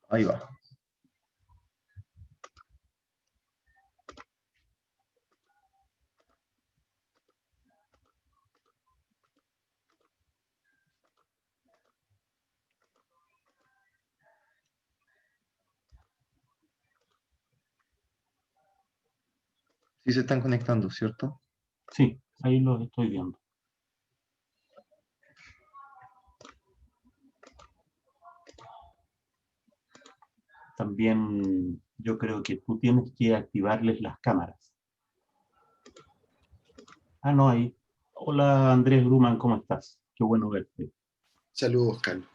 Ahí va. Sí se están conectando, ¿cierto? Sí, ahí los estoy viendo. También yo creo que tú tienes que activarles las cámaras. Ah, no, ahí. Hola Andrés Gruman, ¿cómo estás? Qué bueno verte. Saludos, Carlos.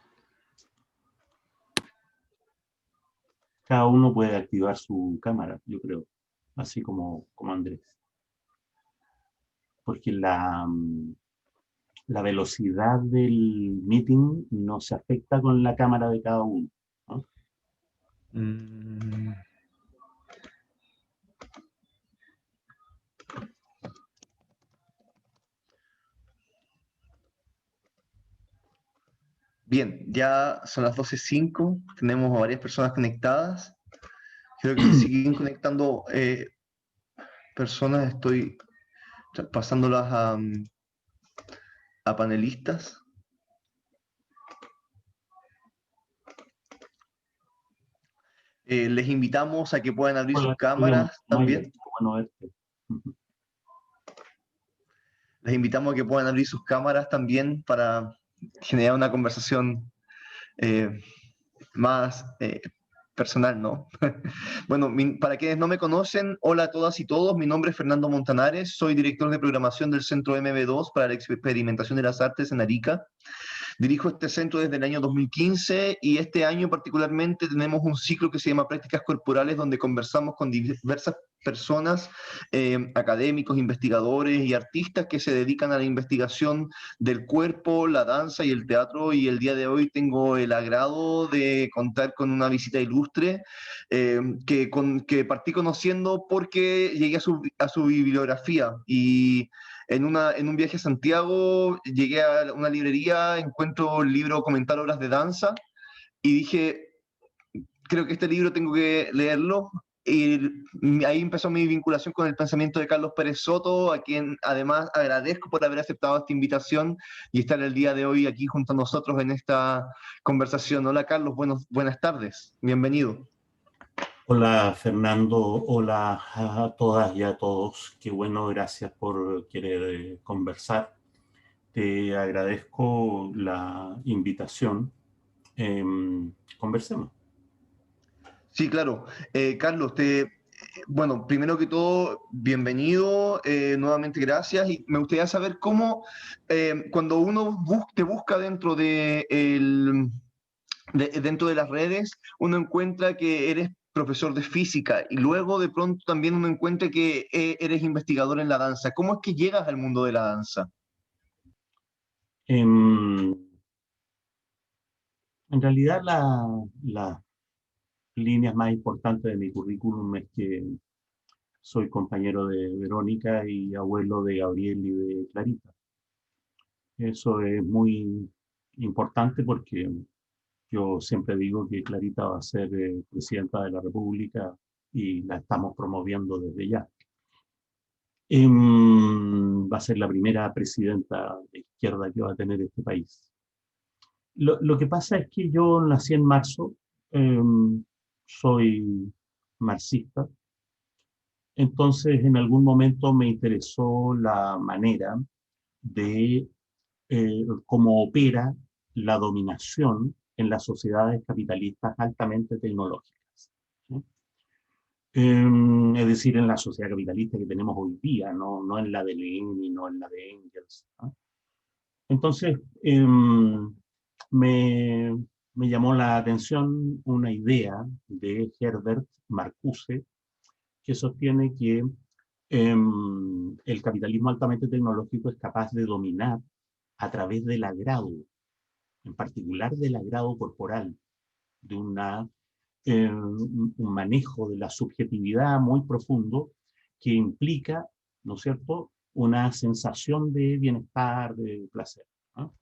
Cada uno puede activar su cámara, yo creo, así como Andrés. Porque la velocidad del meeting no se afecta con la cámara de cada uno, ¿no? Bien, ya son las 12:05, tenemos a varias personas conectadas. Creo que se siguen conectando personas, estoy pasándolas a panelistas. Les invitamos a que puedan abrir sus Hola, cámaras Mayer, también. qué bueno verte. Les invitamos a que puedan abrir sus cámaras también para generar una conversación más personal, ¿no? Bueno, para quienes no me conocen, hola a todas y todos, mi nombre es Fernando Montanares, soy director de programación del Centro MB2 para la Experimentación de las Artes en Arica. Dirijo este centro desde el año 2015 y este año particularmente tenemos un ciclo que se llama Prácticas Corporales, donde conversamos con diversas personas, académicos, investigadores y artistas que se dedican a la investigación del cuerpo, la danza y el teatro. Y el día de hoy tengo el agrado de contar con una visita ilustre que partí conociendo porque llegué a su bibliografía y en un viaje a Santiago llegué a una librería, encuentro el libro Comentar obras de danza y dije, creo que este libro tengo que leerlo. Y ahí empezó mi vinculación con el pensamiento de Carlos Pérez Soto, a quien además agradezco por haber aceptado esta invitación y estar el día de hoy aquí junto a nosotros en esta conversación. Hola Carlos, buenas tardes, bienvenido. Hola Fernando, hola a todas y a todos. Qué bueno, gracias por querer conversar. Te agradezco la invitación. Conversemos. Sí, claro. Carlos, bueno, primero que todo, bienvenido, nuevamente gracias. Y me gustaría saber cómo, cuando uno te busca dentro de las redes, uno encuentra que eres profesor de física y luego de pronto también uno encuentra que eres investigador en la danza. ¿Cómo es que llegas al mundo de la danza? En, en realidad, las líneas más importantes de mi currículum es que soy compañero de Verónica y abuelo de Gabriel y de Clarita. Eso es muy importante porque yo siempre digo que Clarita va a ser presidenta de la República y la estamos promoviendo desde ya. Va a ser la primera presidenta de izquierda que va a tener este país. Lo que pasa es que yo nací en marzo, soy marxista, entonces en algún momento me interesó la manera de cómo opera la dominación en las sociedades capitalistas altamente tecnológicas, ¿sí? Es decir, en la sociedad capitalista que tenemos hoy día, no en la de Lenin, no en la de Engels, ¿no? Entonces, me, me llamó la atención una idea de Herbert Marcuse que sostiene que el capitalismo altamente tecnológico es capaz de dominar a través del agrado, en particular del agrado corporal, de un manejo de la subjetividad muy profundo que implica, ¿no es cierto?, una sensación de bienestar, de placer, ¿no?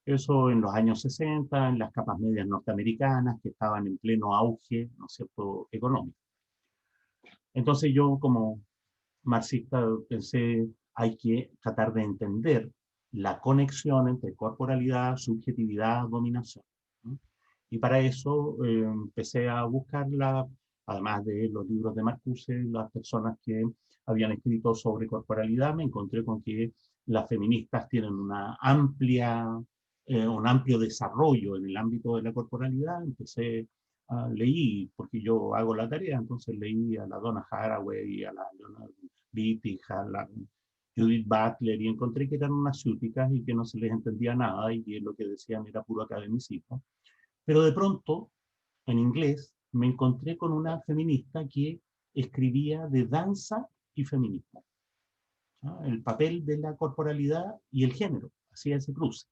Eso en los años 60, en las capas medias norteamericanas, que estaban en pleno auge, ¿no es cierto?, económico. Entonces yo, como marxista, pensé, hay que tratar de entender la conexión entre corporalidad, subjetividad, dominación, ¿no? Y para eso empecé a buscar, además de los libros de Marcuse, las personas que habían escrito sobre corporalidad. Me encontré con que las feministas tienen un amplio desarrollo en el ámbito de la corporalidad. Leí, porque yo hago la tarea, entonces leí a la Donna Haraway, a la Leonard Wittig, a la Judith Butler, y encontré que eran unas ciúticas y que no se les entendía nada y que lo que decían era puro academicismo. Pero de pronto, en inglés, me encontré con una feminista que escribía de danza y feminismo, ¿no? El papel de la corporalidad y el género, hacía ese cruce.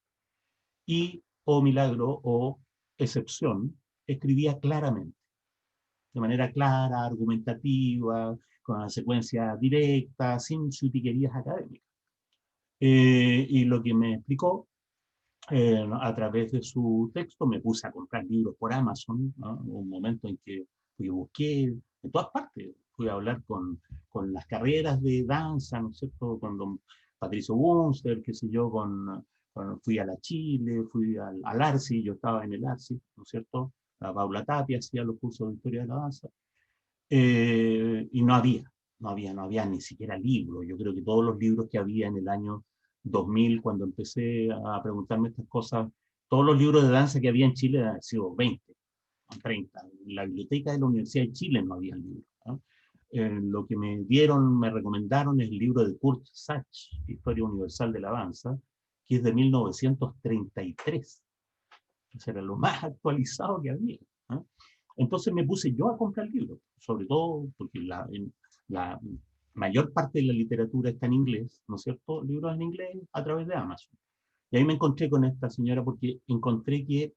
Y, oh milagro, o excepción, escribía claramente, de manera clara, argumentativa, con una secuencia directa, sin chutiquerías académicas. Y lo que me explicó a través de su texto, me puse a comprar libros por Amazon, ¿no? Un momento en que busqué en todas partes, fui a hablar con las carreras de danza, ¿no es cierto?, con don Patricio Bunster, qué sé yo, fui a la Chile, fui al Arci, yo estaba en el Arci, ¿no es cierto?, la Paula Tapia hacía los cursos de historia de la danza, y no había ni siquiera libros. Yo creo que todos los libros que había en el año 2000, cuando empecé a preguntarme estas cosas, todos los libros de danza que había en Chile han sido 20 o 30. En la biblioteca de la Universidad de Chile no había libros, ¿no? Lo que me recomendaron es el libro de Kurt Sachs, Historia Universal de la Danza, que es de 1933. Eso era lo más actualizado que había, ¿no? Entonces me puse yo a comprar libros, sobre todo porque la mayor parte de la literatura está en inglés, ¿no es cierto? Libros en inglés a través de Amazon. Y ahí me encontré con esta señora porque encontré que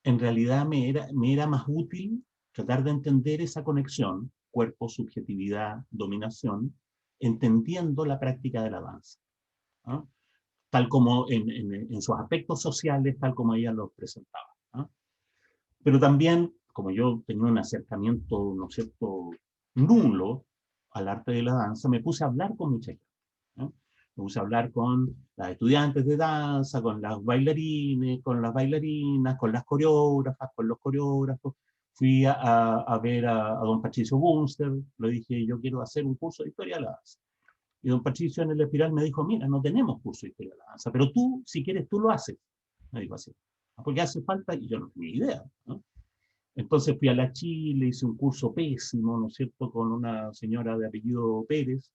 en realidad me era más útil tratar de entender esa conexión, cuerpo, subjetividad, dominación, entendiendo la práctica de la danza, ¿no? Tal como en sus aspectos sociales, tal como ella los presentaba, ¿no? Pero también, como yo tenía un acercamiento, ¿no es cierto?, nulo al arte de la danza, me puse a hablar con mucha gente, ¿no? Me puse a hablar con las estudiantes de danza, con las bailarines, con las bailarinas, con las coreógrafas, con los coreógrafos. Fui a ver a don Patricio Bunster, le dije, yo quiero hacer un curso de historia de la danza. Y don Patricio en el Espiral me dijo, mira, no tenemos curso de historia de la danza, pero tú, si quieres, tú lo haces. Me dijo así. Porque hace falta, y yo no tenía idea, ¿no? Entonces fui a la Chile, hice un curso pésimo, ¿no es cierto?, con una señora de apellido Pérez.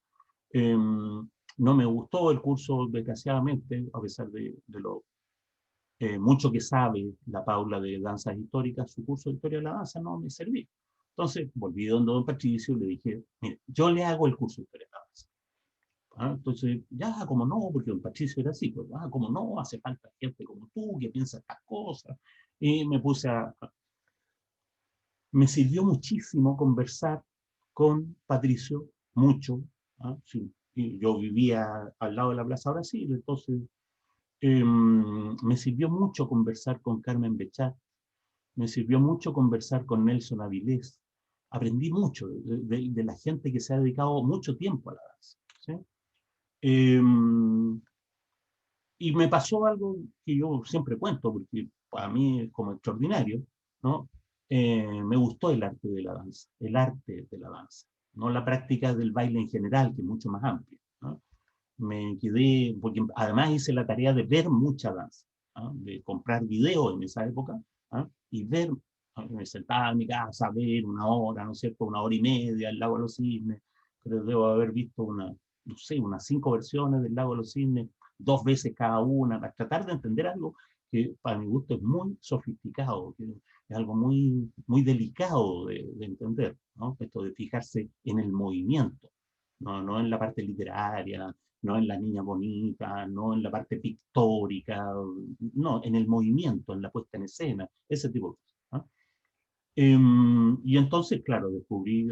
No me gustó el curso, desgraciadamente, a pesar de lo mucho que sabe la Paula de danzas históricas, su curso de historia de la danza no me servía. Entonces volví donde don Patricio y le dije, mire, yo le hago el curso de historia de la danza. ¿Ah? Entonces, ya, como no, porque don Patricio era así, pues, como no, hace falta gente como tú que piensa estas cosas. Y me puse me sirvió muchísimo conversar con Patricio, mucho, ¿ah? Sí. Y yo vivía al lado de la Plaza Brasil, entonces me sirvió mucho conversar con Carmen Bechat, me sirvió mucho conversar con Nelson Avilés. Aprendí mucho de la gente que se ha dedicado mucho tiempo a la danza, ¿sí? Eh, y me pasó algo que yo siempre cuento, porque para mí es como extraordinario, ¿no? Me gustó el arte de la danza, el arte de la danza, no la práctica del baile en general, que es mucho más amplia, ¿no? Me quedé, porque además hice la tarea de ver mucha danza, ¿no?, de comprar videos en esa época, ¿no?, y ver, ¿no? Me sentaba en mi casa a ver una hora, ¿no es cierto?, una hora y media, el Lago de los Cisnes. Creo que debo haber visto no sé, unas 5 versiones del Lago de los Cisnes, 2 veces cada una, para tratar de entender algo que para mi gusto es muy sofisticado, que es algo muy, muy delicado de entender, ¿no? Esto de fijarse en el movimiento, no en la parte literaria, no en la niña bonita, no en la parte pictórica, no, en el movimiento, en la puesta en escena, ese tipo de cosas, ¿no? Y entonces, claro, descubrí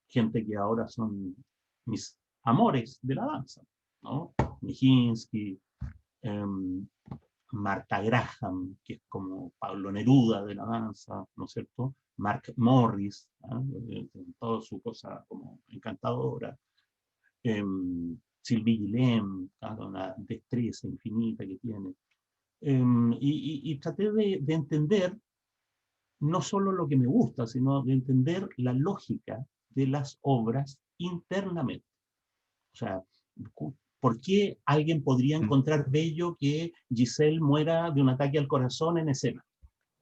gente que ahora son mis amores de la danza, ¿no? Nijinsky, Martha Graham, que es como Pablo Neruda de la danza, ¿no es cierto? Mark Morris, en toda su cosa como encantadora. Sylvie Guillem, una destreza infinita que tiene. Y traté de entender no solo lo que me gusta, sino de entender la lógica de las obras internamente. O sea, ¿por qué alguien podría encontrar bello que Giselle muera de un ataque al corazón en escena?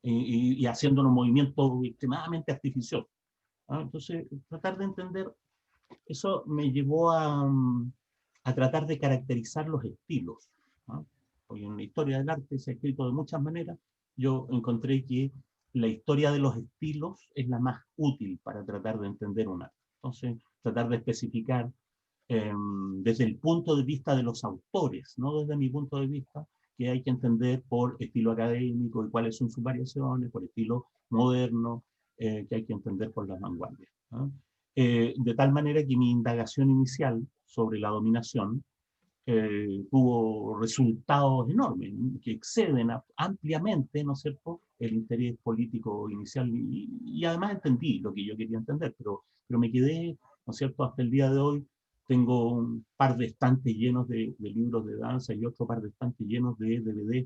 Y haciendo unos movimientos extremadamente artificiosos. Entonces, tratar de entender, eso me llevó a tratar de caracterizar los estilos. Porque en la historia del arte se ha escrito de muchas maneras. Yo encontré que la historia de los estilos es la más útil para tratar de entender un arte. Entonces, tratar de especificar desde el punto de vista de los autores, no desde mi punto de vista, que hay que entender por estilo académico y cuáles son sus variaciones, por estilo moderno, que hay que entender por las vanguardias. De tal manera que mi indagación inicial sobre la dominación tuvo resultados enormes, que exceden ampliamente, ¿no es cierto?, el interés político inicial, y además entendí lo que yo quería entender, pero me quedé, ¿no es cierto?, hasta el día de hoy. Tengo un par de estantes llenos de libros de danza y otro par de estantes llenos de DVD.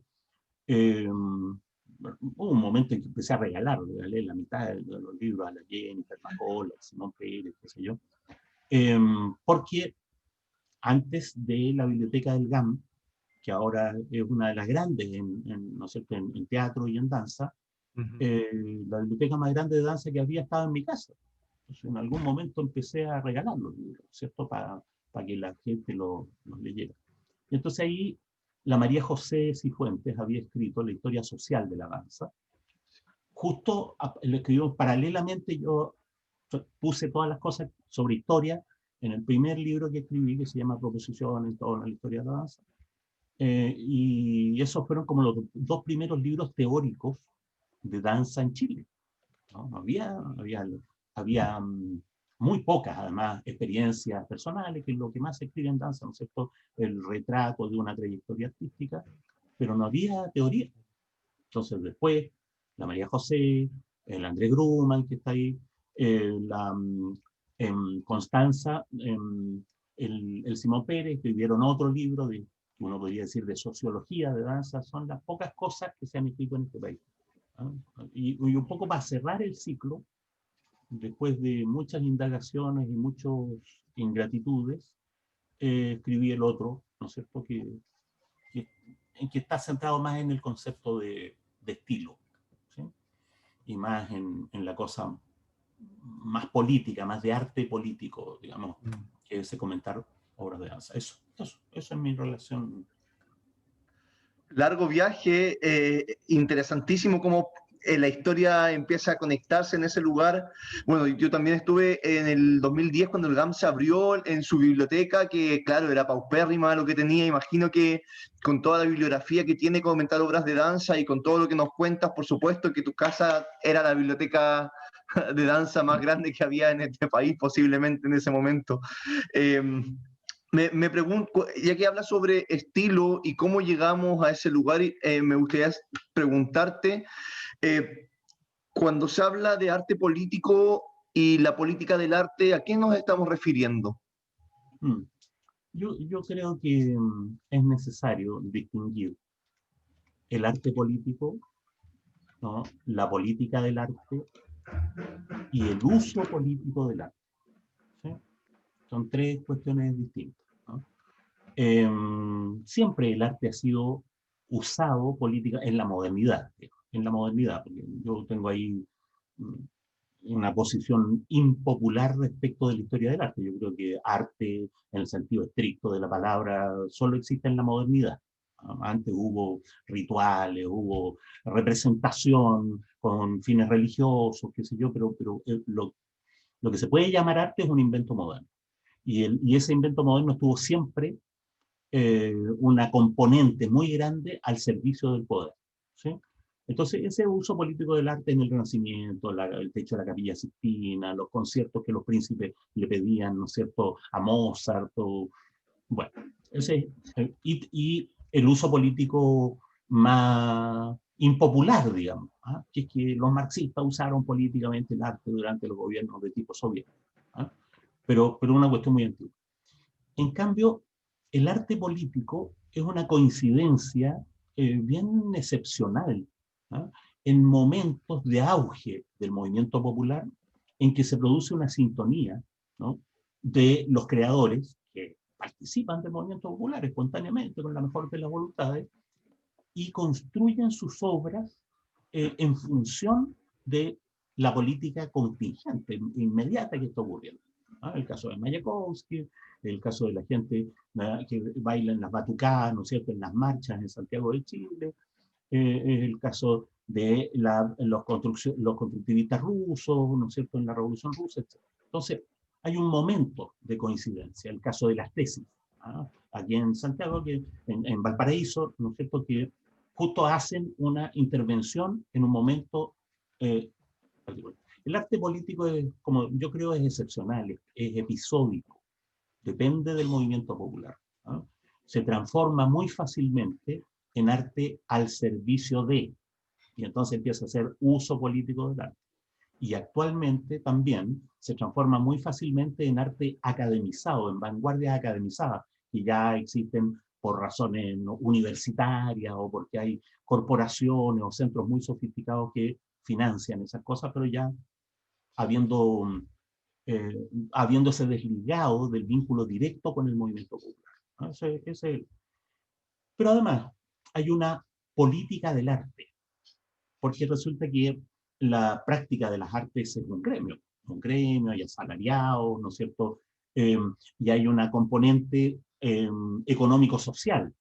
Hubo un momento en que empecé a regalé la mitad de los libros a la Jennifer Macola, a Simón Pérez, qué sé yo, porque antes de la biblioteca del GAM, que ahora es una de las grandes ¿no es cierto?, en teatro y en danza, la biblioteca más grande de danza que había estaba en mi casa. Entonces, en algún momento empecé a regalar los libros, ¿cierto?, para que la gente los leyera. Y entonces ahí la María José Cifuentes había escrito la historia social de la danza. Justo lo escribió paralelamente, yo puse todas las cosas sobre historia en el primer libro que escribí, que se llama Proposiciones en torno a la historia de la danza. Y esos fueron como los dos primeros libros teóricos de danza en Chile, ¿no? Había muy pocas, además, experiencias personales, que es lo que más se escribe en danza, ¿no es cierto?, el retrato de una trayectoria artística, pero no había teoría. Entonces después, la María José, el André Grumman, que está ahí, Constanza, el Simón Pérez, escribieron otro libro de, uno podría decir, de sociología de danza. Son las pocas cosas que se han escrito en este país. Y un poco para cerrar el ciclo, después de muchas indagaciones y muchas ingratitudes, escribí el otro, ¿no es cierto?, en que está centrado más en el concepto de estilo, ¿sí?, y más en la cosa más política, más de arte político, digamos, que es comentar obras de danza. Eso es mi relación. Largo viaje, interesantísimo cómo la historia empieza a conectarse en ese lugar. Bueno, yo también estuve en el 2010 cuando el GAM se abrió en su biblioteca, que claro, era paupérrima lo que tenía. Imagino que con toda la bibliografía que tiene comentar obras de danza y con todo lo que nos cuentas, por supuesto que tu casa era la biblioteca de danza más grande que había en este país, posiblemente en ese momento. Me pregunto, ya que hablas sobre estilo y cómo llegamos a ese lugar, me gustaría preguntarte, cuando se habla de arte político y la política del arte, ¿a qué nos estamos refiriendo? Yo creo que es necesario distinguir el arte político, ¿no?, la política del arte y el uso político del arte, ¿sí? Son tres cuestiones distintas, ¿no? Siempre el arte ha sido usado política en la modernidad, porque yo tengo ahí una posición impopular respecto de la historia del arte. Yo creo que arte, en el sentido estricto de la palabra, solo existe en la modernidad. Antes hubo rituales, hubo representación con fines religiosos, qué sé yo, pero lo que se puede llamar arte es un invento moderno. Y ese invento moderno estuvo siempre una componente muy grande al servicio del poder, ¿sí? Entonces, ese uso político del arte en el Renacimiento, el techo de la Capilla Sixtina, los conciertos que los príncipes le pedían, ¿no es cierto?, a Mozart, bueno, y el uso político más impopular, digamos, que es que los marxistas usaron políticamente el arte durante los gobiernos de tipo soviético, pero una cuestión muy antigua. En cambio, el arte político es una coincidencia bien excepcional, ¿ah? En momentos de auge del movimiento popular, en que se produce una sintonía, ¿no?, de los creadores que participan del movimiento popular espontáneamente, con la mejor de las voluntades, y construyen sus obras en función de la política contingente, inmediata que está ocurriendo. El caso de Mayakovsky, el caso de la gente que baila en las batucadas, ¿no es cierto?, en las marchas en Santiago de Chile, el caso de los constructivistas rusos, ¿no es cierto?, en la Revolución Rusa, etc. Entonces, hay un momento de coincidencia, el caso de las tesis, aquí en Santiago, en Valparaíso, ¿no es cierto?, que justo hacen una intervención en un momento particular. El arte político, como yo creo, es excepcional, es episódico, depende del movimiento popular. Se transforma muy fácilmente en arte al servicio de, y entonces empieza a hacer uso político del arte. Y actualmente también se transforma muy fácilmente en arte academizado, en vanguardias academizadas, que ya existen por razones universitarias o porque hay corporaciones o centros muy sofisticados que financian esas cosas, pero ya habiendo, habiéndose desligado del vínculo directo con el movimiento popular. Pero además hay una política del arte, porque resulta que la práctica de las artes es un gremio, hay asalariados, ¿no es cierto? Y hay una componente económico-social.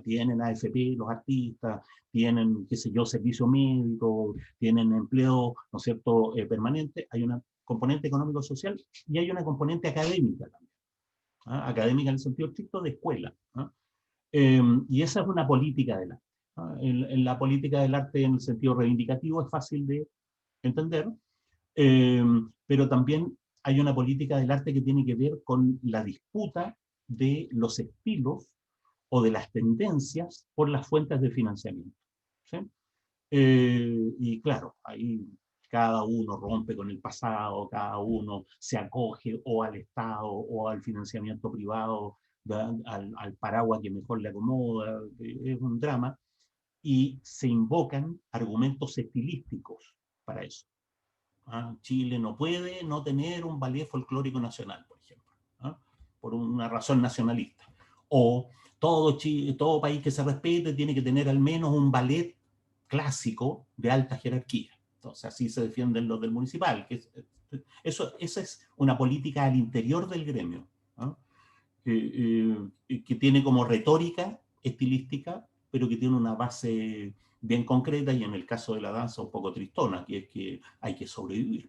Tienen AFP los artistas, tienen, qué sé yo, servicio médico, tienen empleo, ¿no es cierto?, permanente. Hay una componente económico-social y hay una componente académica también. Académica en el sentido estricto de escuela. Y esa es una política del arte. En la política del arte en el sentido reivindicativo es fácil de entender, pero también hay una política del arte que tiene que ver con la disputa de los estilos o de las tendencias por las fuentes de financiamiento. ¿Sí? Y claro, ahí cada uno rompe con el pasado, cada uno se acoge o al Estado o al financiamiento privado, al paraguas que mejor le acomoda, es un drama, y se invocan argumentos estilísticos para eso. Chile no puede no tener un ballet folclórico nacional, por ejemplo, por una razón nacionalista. O todo país que se respete tiene que tener al menos un ballet clásico de alta jerarquía. Entonces así se defienden los del municipal. Esa es una política al interior del gremio, que tiene como retórica estilística, pero que tiene una base bien concreta y en el caso de la danza un poco tristona, que es que hay que sobrevivir.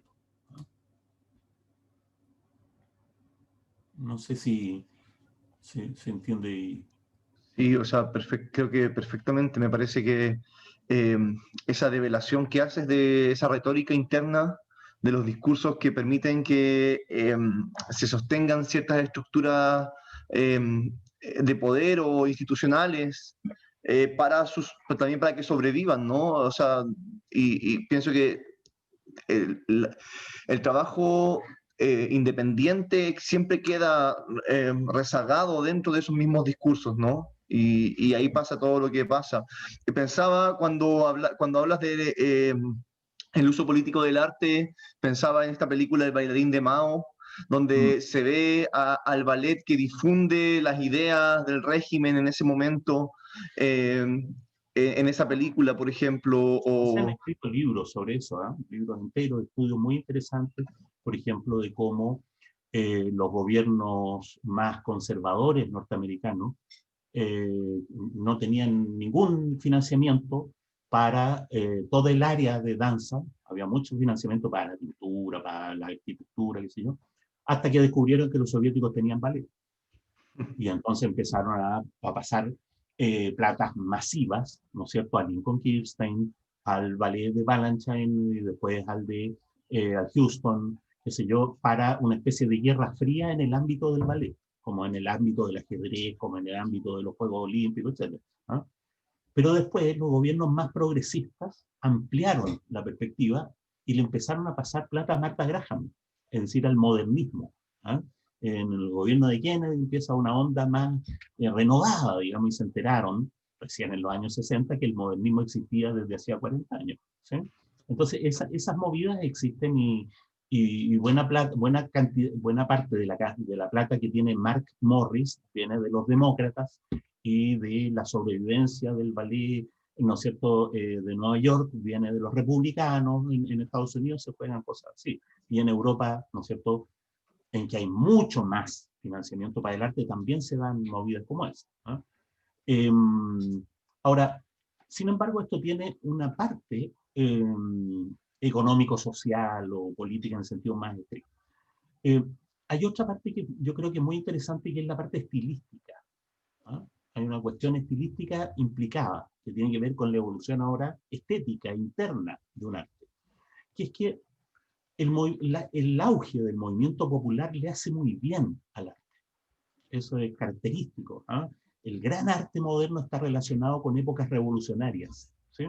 No sé si se entiende. Sí, o sea, creo que perfectamente. Me parece que eh, esa develación que haces de esa retórica interna, de los discursos que permiten que se sostengan ciertas estructuras eh, de poder o institucionales también para que sobrevivan, ¿no? O sea, y pienso que el, el trabajo independiente siempre queda rezagado dentro de esos mismos discursos, ¿no? Y ahí pasa todo lo que pasa. Pensaba cuando hablas de el uso político del arte, pensaba en esta película El bailarín de Mao, donde se ve al ballet que difunde las ideas del régimen en ese momento, en esa película, por ejemplo, Se han o... escrito libros sobre eso, libros enteros, estudios muy interesantes, por ejemplo, de cómo los gobiernos más conservadores norteamericanos no tenían ningún financiamiento para toda el área de danza. Había mucho financiamiento para la pintura, para la arquitectura, qué sé yo, hasta que descubrieron que los soviéticos tenían ballet. Y entonces empezaron a pasar platas masivas, ¿no es cierto?, a Lincoln Kirstein, al ballet de Balanchine y después al Houston, qué sé yo, para una especie de guerra fría en el ámbito del ballet, como en el ámbito del ajedrez, como en el ámbito de los Juegos Olímpicos, etc. Pero después los gobiernos más progresistas ampliaron la perspectiva y le empezaron a pasar plata a Martha Graham, es decir, al modernismo. ¿Ah? En el gobierno de Kennedy empieza una onda más renovada, digamos, y se enteraron recién en los años 60 que el modernismo existía desde hacía 40 años. ¿Sí? Entonces, esas movidas existen y buena parte de la plata que tiene Mark Morris viene de los demócratas y de la sobrevivencia del ballet, ¿no es cierto?, de Nueva York, viene de los republicanos, en Estados Unidos se juegan cosas así, y en Europa, ¿no es cierto?, en que hay mucho más financiamiento para el arte, también se dan movidas como esa. ¿No? Ahora, sin embargo, esto tiene una parte económico-social o política en el sentido más estricto. Hay otra parte que yo creo que es muy interesante, que es la parte estilística. ¿No? Hay una cuestión estilística implicada, que tiene que ver con la evolución ahora estética interna de un arte, que es que el auge del movimiento popular le hace muy bien al arte. Eso es característico. ¿Ah? El gran arte moderno está relacionado con épocas revolucionarias, ¿sí?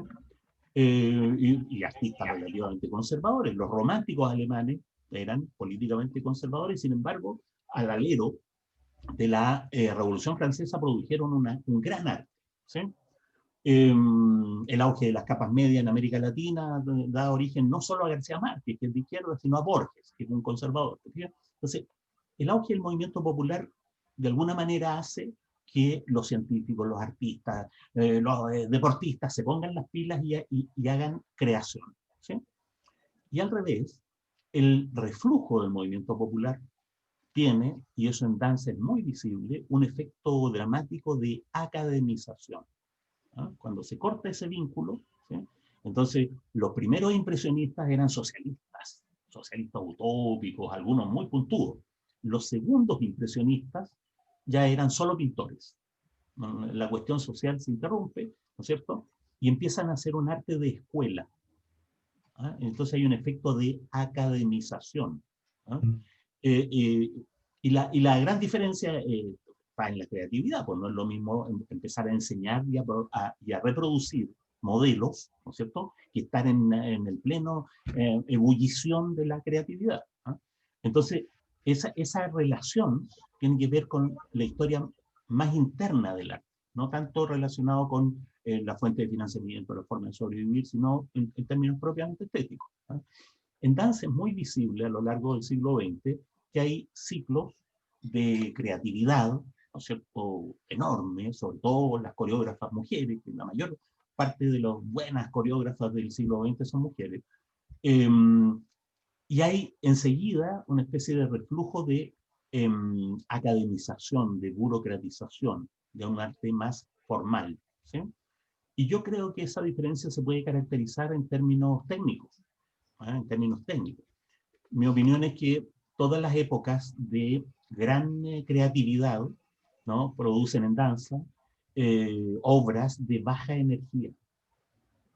Y artistas relativamente conservadores. Los románticos alemanes eran políticamente conservadores, sin embargo, al alero de la Revolución Francesa produjeron un gran arte. ¿Sí? El auge de las capas medias en América Latina da origen no solo a García Márquez, que es de izquierda, sino a Borges, que es un conservador. Entonces, el auge del movimiento popular de alguna manera hace que los científicos, los artistas, los deportistas se pongan las pilas y hagan creación. ¿Sí? Y al revés, el reflujo del movimiento popular tiene, y eso en danza es muy visible, un efecto dramático de academización. ¿Ah? Cuando se corta ese vínculo, ¿sí? Entonces los primeros impresionistas eran socialistas, socialistas utópicos, algunos muy puntudos. Los segundos impresionistas ya eran solo pintores. La cuestión social se interrumpe, ¿no es cierto? Y empiezan a hacer un arte de escuela. ¿Ah? Entonces hay un efecto de academización. ¿Ah? Y la gran diferencia está en la creatividad, pues no es lo mismo empezar a enseñar y a reproducir modelos, ¿no es cierto?, que estar en el pleno ebullición de la creatividad. ¿Ah? Entonces, esa relación tiene que ver con la historia más interna del arte, no tanto relacionado con la fuente de financiamiento, la forma de sobrevivir, sino en términos propiamente estéticos. ¿Ah? En danza es muy visible a lo largo del siglo XX que hay ciclos de creatividad, ¿no es cierto?, enormes, sobre todo las coreógrafas mujeres, que la mayor parte de las buenas coreógrafas del siglo XX son mujeres. Y hay enseguida una especie de reflujo de academización, de burocratización, de un arte más formal. ¿Sí? Y yo creo que esa diferencia se puede caracterizar en términos técnicos. En términos técnicos. Mi opinión es que todas las épocas de gran creatividad, ¿no?, producen en danza obras de baja energía.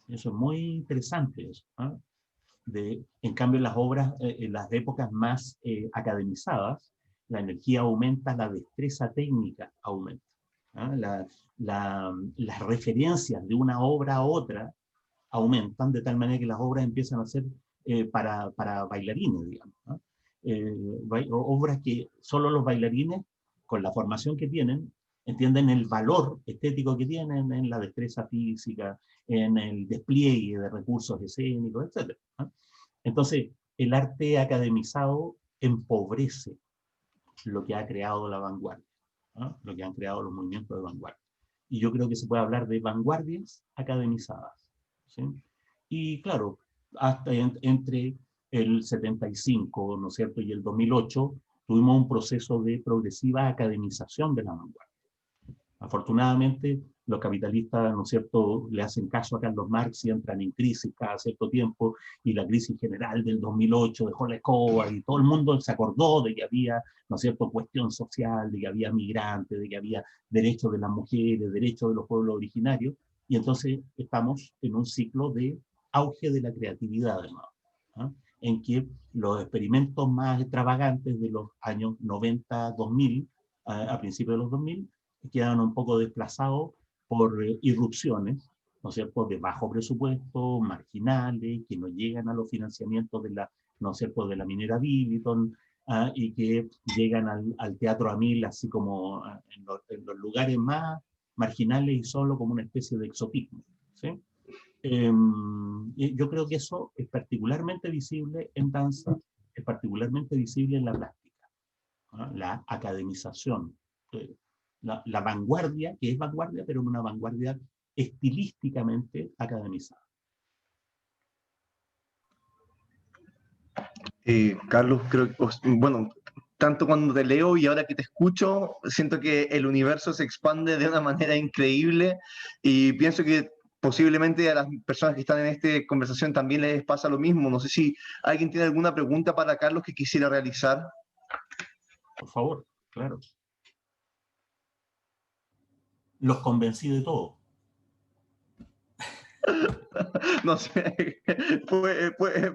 Eso es muy interesante. Eso, ¿eh? En cambio, las obras, en las épocas más academizadas, la energía aumenta, la destreza técnica aumenta. ¿Eh? Las referencias de una obra a otra aumentan de tal manera que las obras empiezan a ser para bailarines, digamos. ¿No? Obras que solo los bailarines, con la formación que tienen, entienden el valor estético que tienen en la destreza física, en el despliegue de recursos escénicos, etc. ¿No? Entonces, el arte academizado empobrece lo que ha creado la vanguardia, ¿no?, lo que han creado los movimientos de vanguardia. Y yo creo que se puede hablar de vanguardias academizadas. ¿Sí? Y claro, hasta entre el 75, ¿no es cierto?, y el 2008, tuvimos un proceso de progresiva academización de la vanguardia. Afortunadamente, los capitalistas, ¿no es cierto?, le hacen caso a Carlos Marx y entran en crisis cada cierto tiempo, y la crisis general del 2008 dejó la escoba y todo el mundo se acordó de que había, ¿no es cierto?, cuestión social, de que había migrantes, de que había derechos de las mujeres, derechos de los pueblos originarios, y entonces estamos en un ciclo de auge de la creatividad, de nuevo, ¿no?, en que los experimentos más extravagantes de los años 90, 2000, a principios de los 2000, quedan un poco desplazados por irrupciones, ¿no es cierto?, de bajo presupuesto, marginales, que no llegan a los financiamientos de la, ¿no es cierto?, de la minera Billiton, y que llegan al Teatro Amil, así como en los lugares más marginales y solo como una especie de exotismo, ¿sí? Yo creo que eso es particularmente visible en danza, es particularmente visible en la plástica, ¿no? La academización, la vanguardia, que es vanguardia, pero una vanguardia estilísticamente academizada. Carlos, creo que, bueno, tanto cuando te leo y ahora que te escucho, siento que el universo se expande de una manera increíble y pienso que posiblemente a las personas que están en esta conversación también les pasa lo mismo. No sé si alguien tiene alguna pregunta para Carlos que quisiera realizar. Por favor, claro. Los convencí de todo. No sé,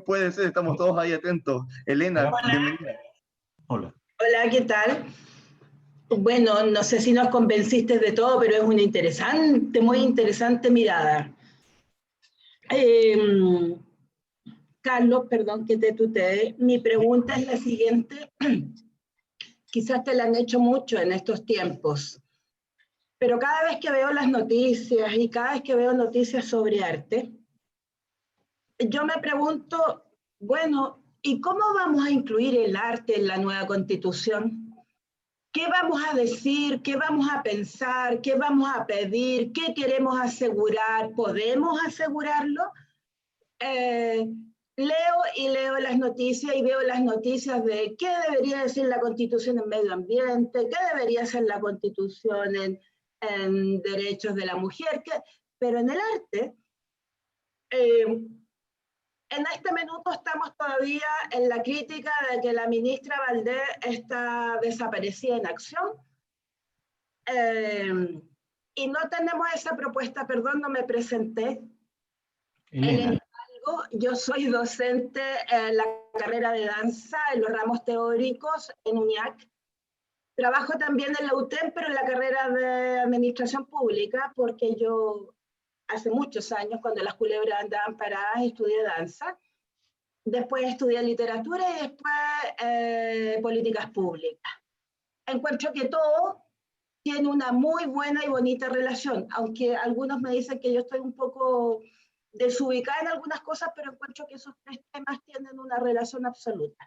puede ser, estamos todos ahí atentos. Elena, bienvenida. Hola. Hola, ¿qué tal? Bueno, no sé si nos convenciste de todo, pero es una interesante, muy interesante mirada. Carlos, perdón que te tutee. Mi pregunta es la siguiente. Quizás te la han hecho mucho en estos tiempos, pero cada vez que veo las noticias y cada vez que veo noticias sobre arte, yo me pregunto, bueno, ¿y cómo vamos a incluir el arte en la nueva Constitución? ¿Qué vamos a decir? ¿Qué vamos a pensar? ¿Qué vamos a pedir? ¿Qué queremos asegurar? ¿Podemos asegurarlo? Leo y leo las noticias y veo las noticias de qué debería decir la Constitución en medio ambiente, qué debería ser la Constitución en derechos de la mujer, pero en el arte, en este minuto estamos todavía en la crítica de que la ministra Valdés está desaparecida en acción, y no tenemos esa propuesta, perdón, no me presenté. Elena. Yo soy docente en la carrera de danza, en los ramos teóricos, en UNIAC. Trabajo también en la UTEM, pero en la carrera de administración pública, porque yo hace muchos años, cuando las culebras andaban paradas, estudié danza. Después estudié literatura y después políticas públicas. Encuentro que todo tiene una muy buena y bonita relación, aunque algunos me dicen que yo estoy un poco desubicada en algunas cosas, pero encuentro que esos tres temas tienen una relación absoluta.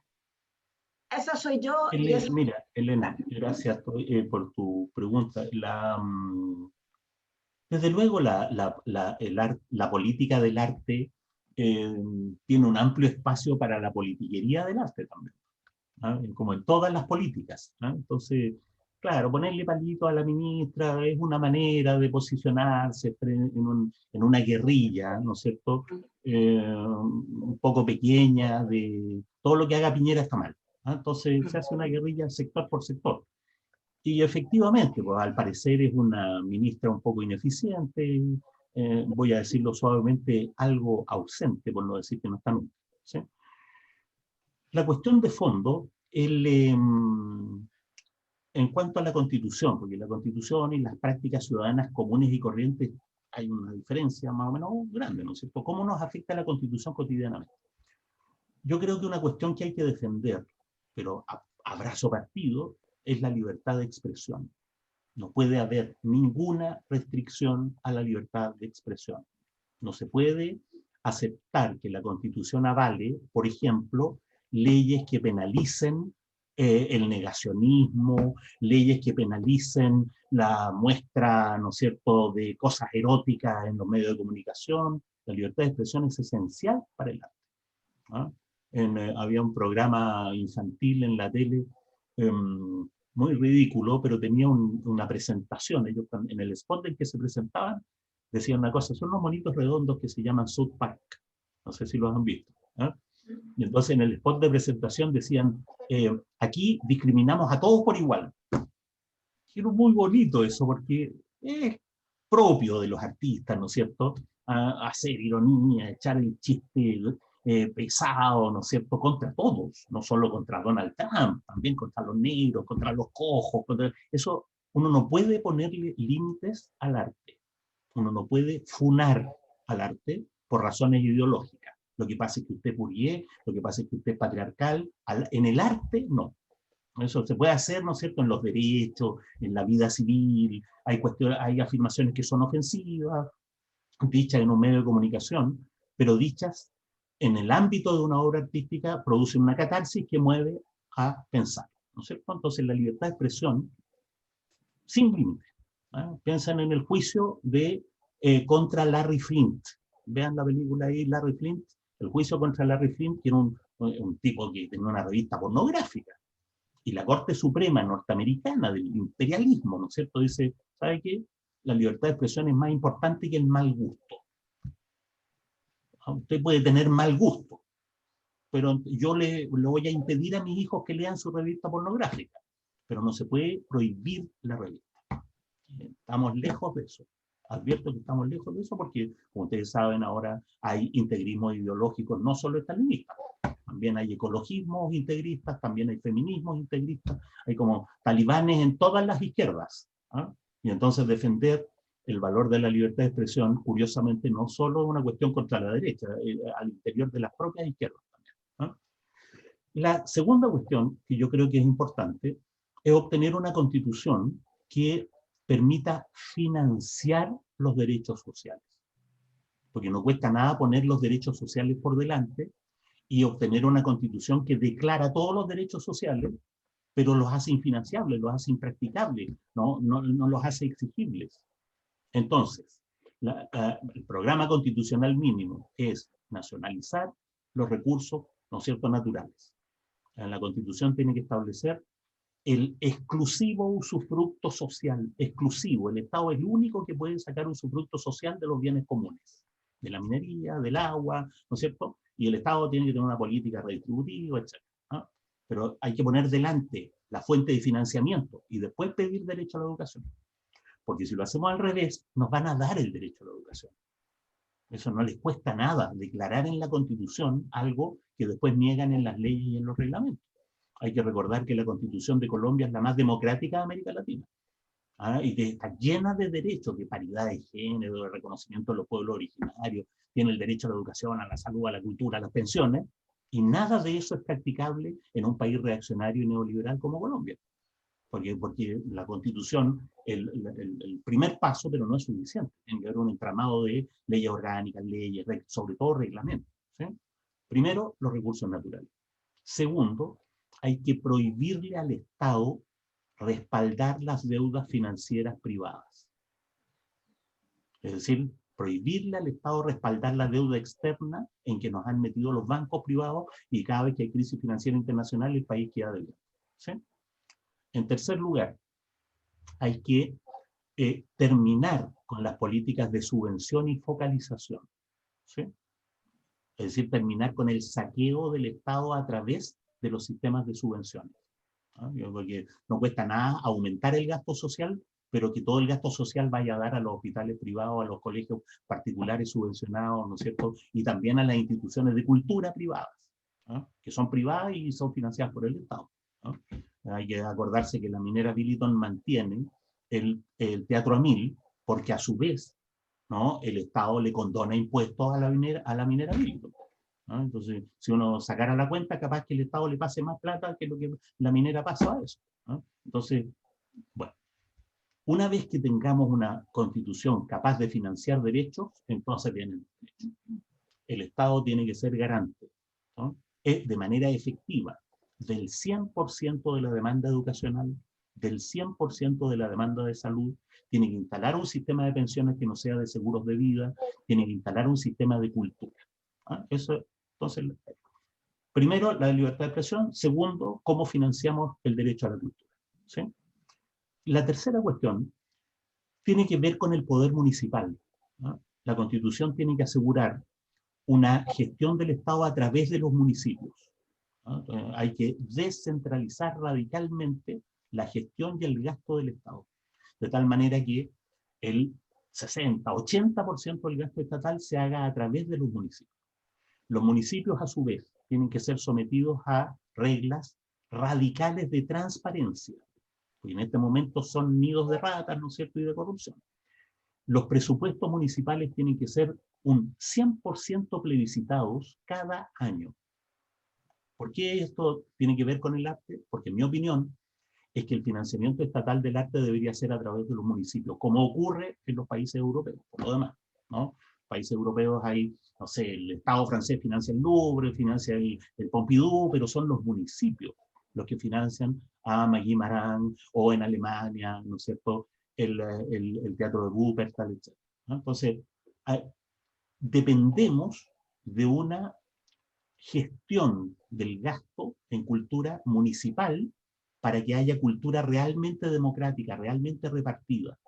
Esa soy yo. Mira, Elena, gracias por tu pregunta. Desde luego, la política del arte tiene un amplio espacio para la politiquería del arte también, ¿ah? Como en todas las políticas, ¿ah? Entonces, claro, ponerle palito a la ministra es una manera de posicionarse en una guerrilla, ¿no es cierto?, un poco pequeña de todo lo que haga Piñera está mal, ¿ah? Entonces se hace una guerrilla sector por sector. Y efectivamente, pues, al parecer es una ministra un poco ineficiente, voy a decirlo suavemente, algo ausente, por no decir que no está nunca, ¿sí? La cuestión de fondo, en cuanto a la Constitución, porque la Constitución y las prácticas ciudadanas comunes y corrientes hay una diferencia más o menos grande, ¿no es cierto? ¿Cómo nos afecta la Constitución cotidianamente? Yo creo que una cuestión que hay que defender, pero a brazo partido, es la libertad de expresión. No puede haber ninguna restricción a la libertad de expresión. No se puede aceptar que la Constitución avale, por ejemplo, leyes que penalicen el negacionismo, leyes que penalicen la muestra, ¿no es cierto?, de cosas eróticas en los medios de comunicación. La libertad de expresión es esencial para el arte, ¿ah? Había un programa infantil en la tele muy ridículo, pero tenía una presentación. Ellos en el spot en que se presentaban decían una cosa, son unos monitos redondos que se llaman South Park. No sé si los han visto, ¿eh? Y entonces en el spot de presentación decían, aquí discriminamos a todos por igual. Y era muy bonito eso, porque es propio de los artistas, ¿no es cierto?, hacer ironía, echar el chiste pesado, ¿no es cierto?, contra todos, no solo contra Donald Trump, también contra los negros, contra los cojos, eso uno no puede ponerle límites al arte. Uno no puede funar al arte por razones ideológicas. Lo que pasa es que usted es Bourdieu, lo que pasa es que usted es patriarcal. En el arte, no. Eso se puede hacer, ¿no es cierto?, en los derechos, en la vida civil. Hay afirmaciones que son ofensivas, dichas en un medio de comunicación, pero dichas en el ámbito de una obra artística producen una catarsis que mueve a pensar, ¿no es cierto? Entonces la libertad de expresión, sin límite. Piensan en el juicio contra Larry Flint. Vean la película ahí, Larry Flint, el juicio contra Larry Flint, que era un tipo que tenía una revista pornográfica. Y la Corte Suprema norteamericana del imperialismo, ¿no es cierto?, dice, ¿sabe qué? La libertad de expresión es más importante que el mal gusto. Usted puede tener mal gusto, pero yo le voy a impedir a mis hijos que lean su revista pornográfica, pero no se puede prohibir la revista. Estamos lejos de eso. Advierto que estamos lejos de eso porque, como ustedes saben, ahora hay integrismos ideológicos, no solo estalinistas, también hay ecologismos integristas, también hay feminismos integristas, hay como talibanes en todas las izquierdas. Y entonces defender el valor de la libertad de expresión, curiosamente, no solo es una cuestión contra la derecha, al interior de las propias izquierdas también. La segunda cuestión, que yo creo que es importante, es obtener una constitución que permita financiar los derechos sociales. Porque no cuesta nada poner los derechos sociales por delante y obtener una constitución que declara todos los derechos sociales, pero los hace infinanciables, los hace impracticables, no los hace exigibles. Entonces, el programa constitucional mínimo es nacionalizar los recursos, ¿no es cierto?, naturales. En la Constitución tiene que establecer el exclusivo usufructo social, exclusivo. El Estado es el único que puede sacar usufructo social de los bienes comunes, de la minería, del agua, ¿no es cierto? Y el Estado tiene que tener una política redistributiva, etc. Pero hay que poner delante la fuente de financiamiento y después pedir derecho a la educación. Porque si lo hacemos al revés, nos van a dar el derecho a la educación. Eso no les cuesta nada, declarar en la Constitución algo que después niegan en las leyes y en los reglamentos. Hay que recordar que la Constitución de Colombia es la más democrática de América Latina. Y que está llena de derechos, de paridad de género, de reconocimiento de los pueblos originarios, tiene el derecho a la educación, a la salud, a la cultura, a las pensiones, y nada de eso es practicable en un país reaccionario y neoliberal como Colombia. Porque la Constitución, el primer paso, pero no es suficiente. Tiene que haber un entramado de leyes orgánicas, leyes, sobre todo reglamentos. ¿Sí? Primero, los recursos naturales. Segundo, hay que prohibirle al Estado respaldar las deudas financieras privadas. Es decir, prohibirle al Estado respaldar la deuda externa en que nos han metido los bancos privados y cada vez que hay crisis financiera internacional el país queda deudado. ¿Sí? En tercer lugar, hay que terminar con las políticas de subvención y focalización. ¿Sí? Es decir, terminar con el saqueo del Estado a través de los sistemas de subvenciones. Porque no cuesta nada aumentar el gasto social, pero que todo el gasto social vaya a dar a los hospitales privados, a los colegios particulares subvencionados, ¿no es cierto? Y también a las instituciones de cultura privadas, que son privadas y son financiadas por el Estado. Hay que acordarse que la minera Billiton mantiene el Teatro Amil, porque a su vez, ¿no?, el Estado le condona impuestos a la minera Billiton. Entonces, si uno sacara la cuenta, capaz que el Estado le pase más plata que lo que la minera pasa a eso. Entonces, bueno, una vez que tengamos una constitución capaz de financiar derechos, entonces vienen los derechos. El Estado tiene que ser garante, ¿no?, de manera efectiva del 100% de la demanda educacional, del 100% de la demanda de salud, tiene que instalar un sistema de pensiones que no sea de seguros de vida, tiene que instalar un sistema de cultura. Eso, entonces, primero, la libertad de expresión. Segundo, cómo financiamos el derecho a la cultura. ¿Sí? La tercera cuestión tiene que ver con el poder municipal. La Constitución tiene que asegurar una gestión del Estado a través de los municipios. Hay que descentralizar radicalmente la gestión y el gasto del Estado, de tal manera que el 60-80% del gasto estatal se haga a través de los municipios. Los municipios, a su vez, tienen que ser sometidos a reglas radicales de transparencia, porque en este momento son nidos de ratas, ¿no es cierto?, y de corrupción. los presupuestos municipales tienen que ser un 100% plebiscitados cada año. ¿Por qué esto tiene que ver con el arte? Porque en mi opinión es que el financiamiento estatal del arte debería ser a través de los municipios, como ocurre en los países europeos, por lo demás, ¿no? Países europeos hay, no sé, el Estado francés financia el Louvre, financia el Pompidou, pero son los municipios los que financian a Magui Marán, o en Alemania, ¿no es cierto?, el Teatro de Wuppertal, etc., ¿no? Entonces, dependemos de una gestión del gasto en cultura municipal para que haya cultura realmente democrática, realmente repartida,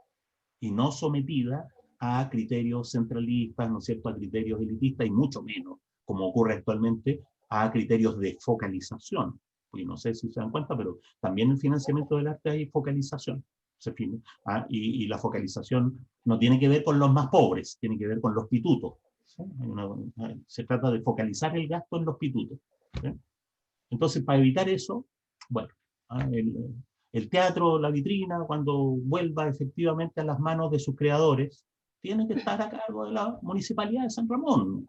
y no sometida a criterios centralistas, ¿no es cierto?, a criterios elitistas, y mucho menos, como ocurre actualmente, a criterios de focalización. Porque no sé si se dan cuenta, pero también en el financiamiento del arte hay focalización. Y la focalización no tiene que ver con los más pobres, tiene que ver con los pitutos. ¿Sí? Se trata de focalizar el gasto en los pitutos. ¿Sí? Entonces, para evitar eso, bueno, el teatro, la vitrina, cuando vuelva efectivamente a las manos de sus creadores, tiene que estar a cargo de la Municipalidad de San Ramón,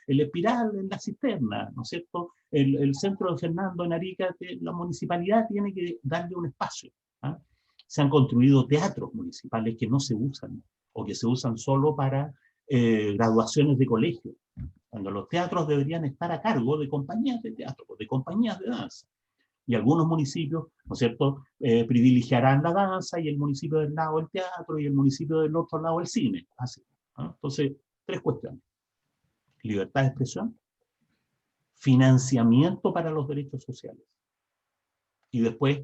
el Espiral en la Cisterna, ¿no es cierto? El centro de Fernando en Arica, la municipalidad tiene que darle un espacio. ¿Ah? Se han construido teatros municipales que no se usan, o que se usan solo para graduaciones de colegio, cuando los teatros deberían estar a cargo de compañías de teatro, de compañías de danza. Y algunos municipios, ¿no es cierto?, privilegiarán la danza, y el municipio del lado el teatro, y el municipio del otro lado el cine. Así, ¿no? Entonces, tres cuestiones: libertad de expresión, financiamiento para los derechos sociales, y después,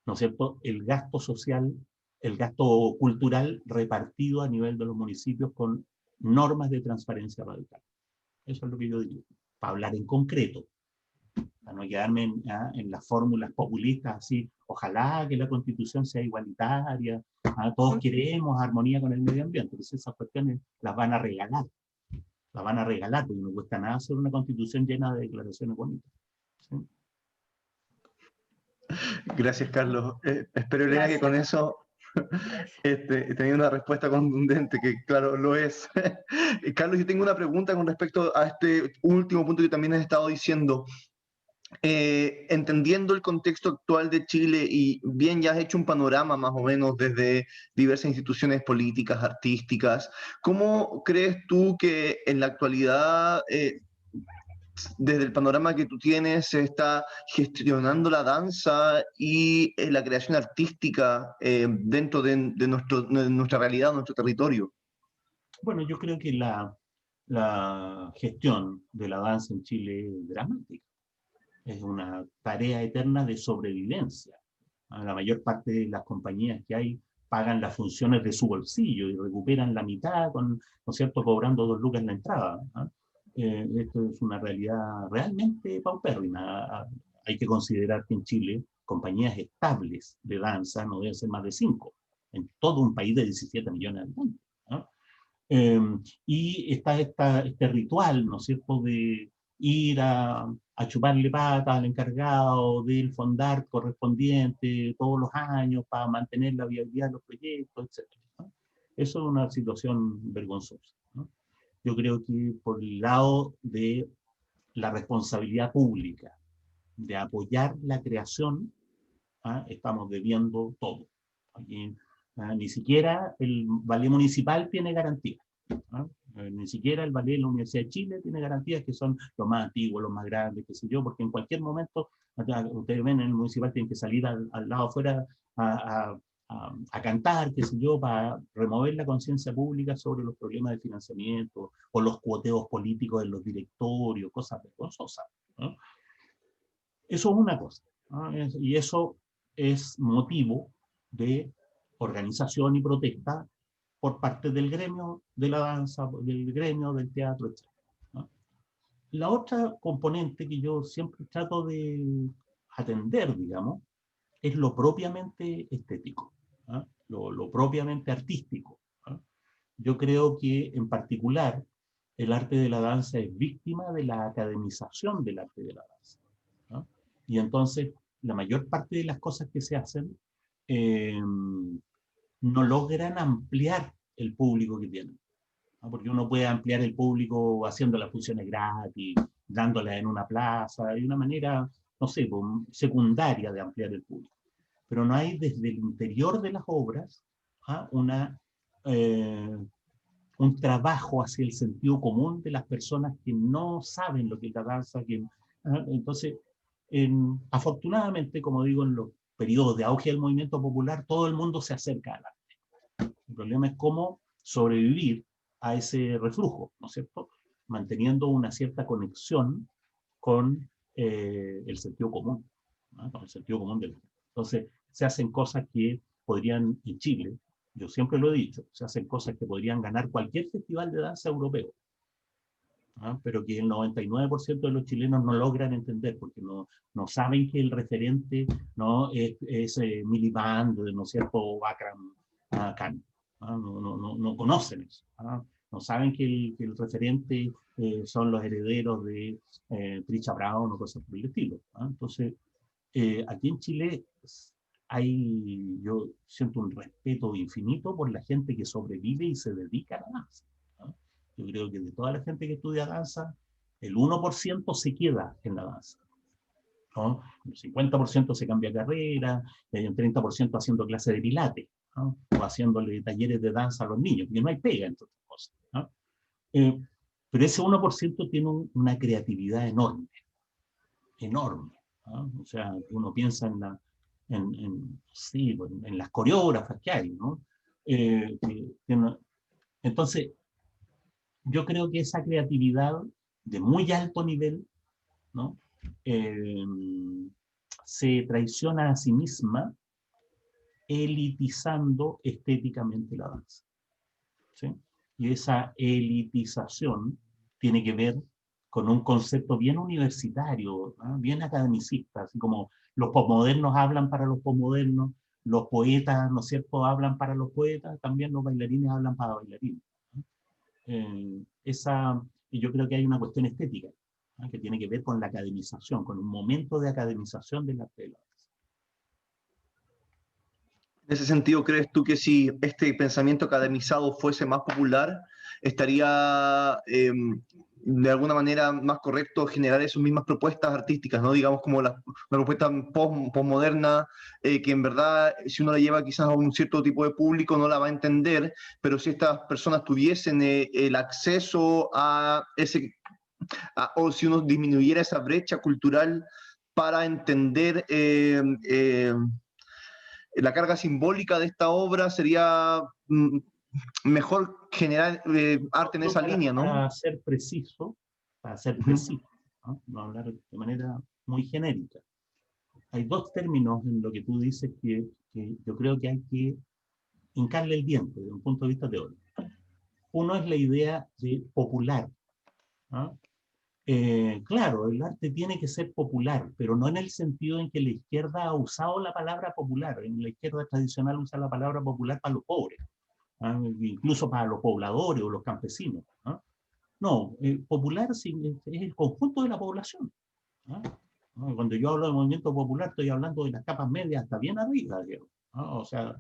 ¿no es cierto?, el gasto social, el gasto cultural repartido a nivel de los municipios con normas de transparencia radical. Eso es lo que yo diría, para hablar en concreto, para no quedarme en las fórmulas populistas así. Ojalá que la Constitución sea igualitaria, todos queremos armonía con el medio ambiente. Entonces esas cuestiones las van a regalar, porque no cuesta nada hacer una Constitución llena de declaraciones bonitas. ¿Sí? Gracias, Carlos. Espero, Elena, que con eso he tenido una respuesta contundente, que claro, lo es. Carlos, yo tengo una pregunta con respecto a este último punto que también has estado diciendo. Entendiendo el contexto actual de Chile, y bien ya has hecho un panorama más o menos desde diversas instituciones políticas, artísticas, ¿cómo crees tú que en la actualidad, desde el panorama que tú tienes, se está gestionando la danza y la creación artística dentro de nuestra realidad, nuestro territorio? Bueno, yo creo que la gestión de la danza en Chile es dramática. Es una tarea eterna de sobrevivencia. La mayor parte de las compañías que hay pagan las funciones de su bolsillo y recuperan la mitad, ¿no es cierto?, cobrando 2 lucas en la entrada. Esto es una realidad realmente paupérrima. Hay que considerar que en Chile compañías estables de danza no deben ser más de 5, en todo un país de 17 millones de habitantes, ¿no? Y está este ritual, ¿no es cierto?, de ir a chuparle patas al encargado del fondar correspondiente todos los años para mantener la viabilidad de los proyectos, etc., ¿no? Eso es una situación vergonzosa, ¿no? Yo creo que por el lado de la responsabilidad pública, de apoyar la creación, estamos debiendo todo. Aquí, ni siquiera el ballet municipal tiene garantía. Ni siquiera el ballet de la Universidad de Chile tiene garantías, que son los más antiguos, los más grandes, qué sé yo, porque en cualquier momento, ustedes ven, en el municipal tienen que salir al lado afuera a cantar, qué sé yo, para remover la conciencia pública sobre los problemas de financiamiento, o los cuoteos políticos en los directorios, cosas vergonzosas, ¿no? Eso es una cosa, ¿no? Y eso es motivo de organización y protesta por parte del gremio de la danza, del gremio del teatro, etc., ¿no? La otra componente que yo siempre trato de atender, digamos, es lo propiamente estético, ¿no? Lo propiamente artístico, ¿no? Yo creo que, en particular, el arte de la danza es víctima de la academización del arte de la danza, ¿no? Y entonces, la mayor parte de las cosas que se hacen no logran ampliar el público que tienen, ¿no? Porque uno puede ampliar el público haciendo las funciones gratis, dándolas en una plaza, hay una manera, no sé, secundaria de ampliar el público. Pero no hay desde el interior de las obras un trabajo hacia el sentido común de las personas que no saben lo que es la danza. Entonces, afortunadamente, como digo, en los periodos de auge del movimiento popular, todo el mundo se acerca al arte. El problema es cómo sobrevivir a ese reflujo, ¿no es cierto? Manteniendo una cierta conexión con el sentido común, ¿no? Con el sentido común del arte. Entonces, se hacen cosas que podrían, en Chile, yo siempre lo he dicho, se hacen cosas que podrían ganar cualquier festival de danza europeo, ¿no? Pero que el 99% de los chilenos no logran entender, porque no saben que el referente no es Miliband, ¿no es cierto?, Akram Khan, ¿no? No conocen eso, ¿no? No saben que el referente son los herederos de Trisha Brown o cosas por el estilo, ¿no? Entonces, aquí en Chile yo siento un respeto infinito por la gente que sobrevive y se dedica a la danza, ¿no? Yo creo que de toda la gente que estudia danza, el 1% se queda en la danza, ¿no? El 50% se cambia de carrera, y hay un 30% haciendo clases de pilates, ¿no? O haciéndole talleres de danza a los niños, porque no hay pega entre otras cosas, ¿no? Pero ese 1% tiene una creatividad enorme, enorme, ¿no? O sea, uno piensa sí, en las coreógrafas que hay, ¿no? Entonces, yo creo que esa creatividad de muy alto nivel, ¿no? Se traiciona a sí misma elitizando estéticamente la danza, ¿sí? Y esa elitización tiene que ver con un concepto bien universitario, ¿no? Bien academicista, así como los posmodernos hablan para los posmodernos, los poetas, ¿no es cierto?, hablan para los poetas, también los bailarines hablan para bailarines, ¿no? Y yo creo que hay una cuestión estética, ¿no?, que tiene que ver con la academización, con un momento de academización del arte de la danza. En ese sentido, ¿crees tú que si este pensamiento academizado fuese más popular, estaría de alguna manera más correcto generar esas mismas propuestas artísticas, ¿no? Digamos como una propuesta postmoderna, que en verdad, si uno la lleva quizás a un cierto tipo de público, no la va a entender, pero si estas personas tuviesen el acceso a o si uno disminuyera esa brecha cultural para entender la carga simbólica de esta obra, sería mejor generar arte en esa línea, ¿no? Para ser preciso, ¿no? No hablar de manera muy genérica. Hay dos términos en lo que tú dices que yo creo que hay que hincarle el diente desde un punto de vista teórico. Uno es la idea de popular, ¿no? Claro, el arte tiene que ser popular, pero no en el sentido en que la izquierda ha usado la palabra popular. En la izquierda tradicional usa la palabra popular para los pobres, ¿no? Incluso para los pobladores o los campesinos, ¿no? No, popular es el conjunto de la población, ¿no? Cuando yo hablo de movimiento popular, estoy hablando de las capas medias hasta bien arriba, ¿no? O sea,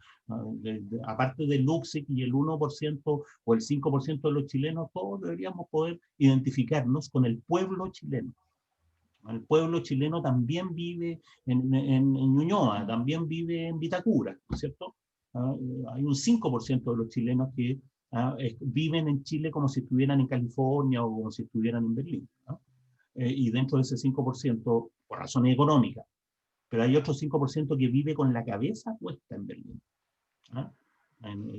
aparte del Luxic y el 1% o el 5% de los chilenos, todos deberíamos poder identificarnos con el pueblo chileno. El pueblo chileno también vive en Ñuñoa, también vive en Vitacura, ¿no es cierto? Hay un 5% de los chilenos que viven en Chile como si estuvieran en California o como si estuvieran en Berlín, ¿no? Y dentro de ese 5%, por razones económicas, pero hay otro 5% que vive con la cabeza puesta en Berlín, ¿no?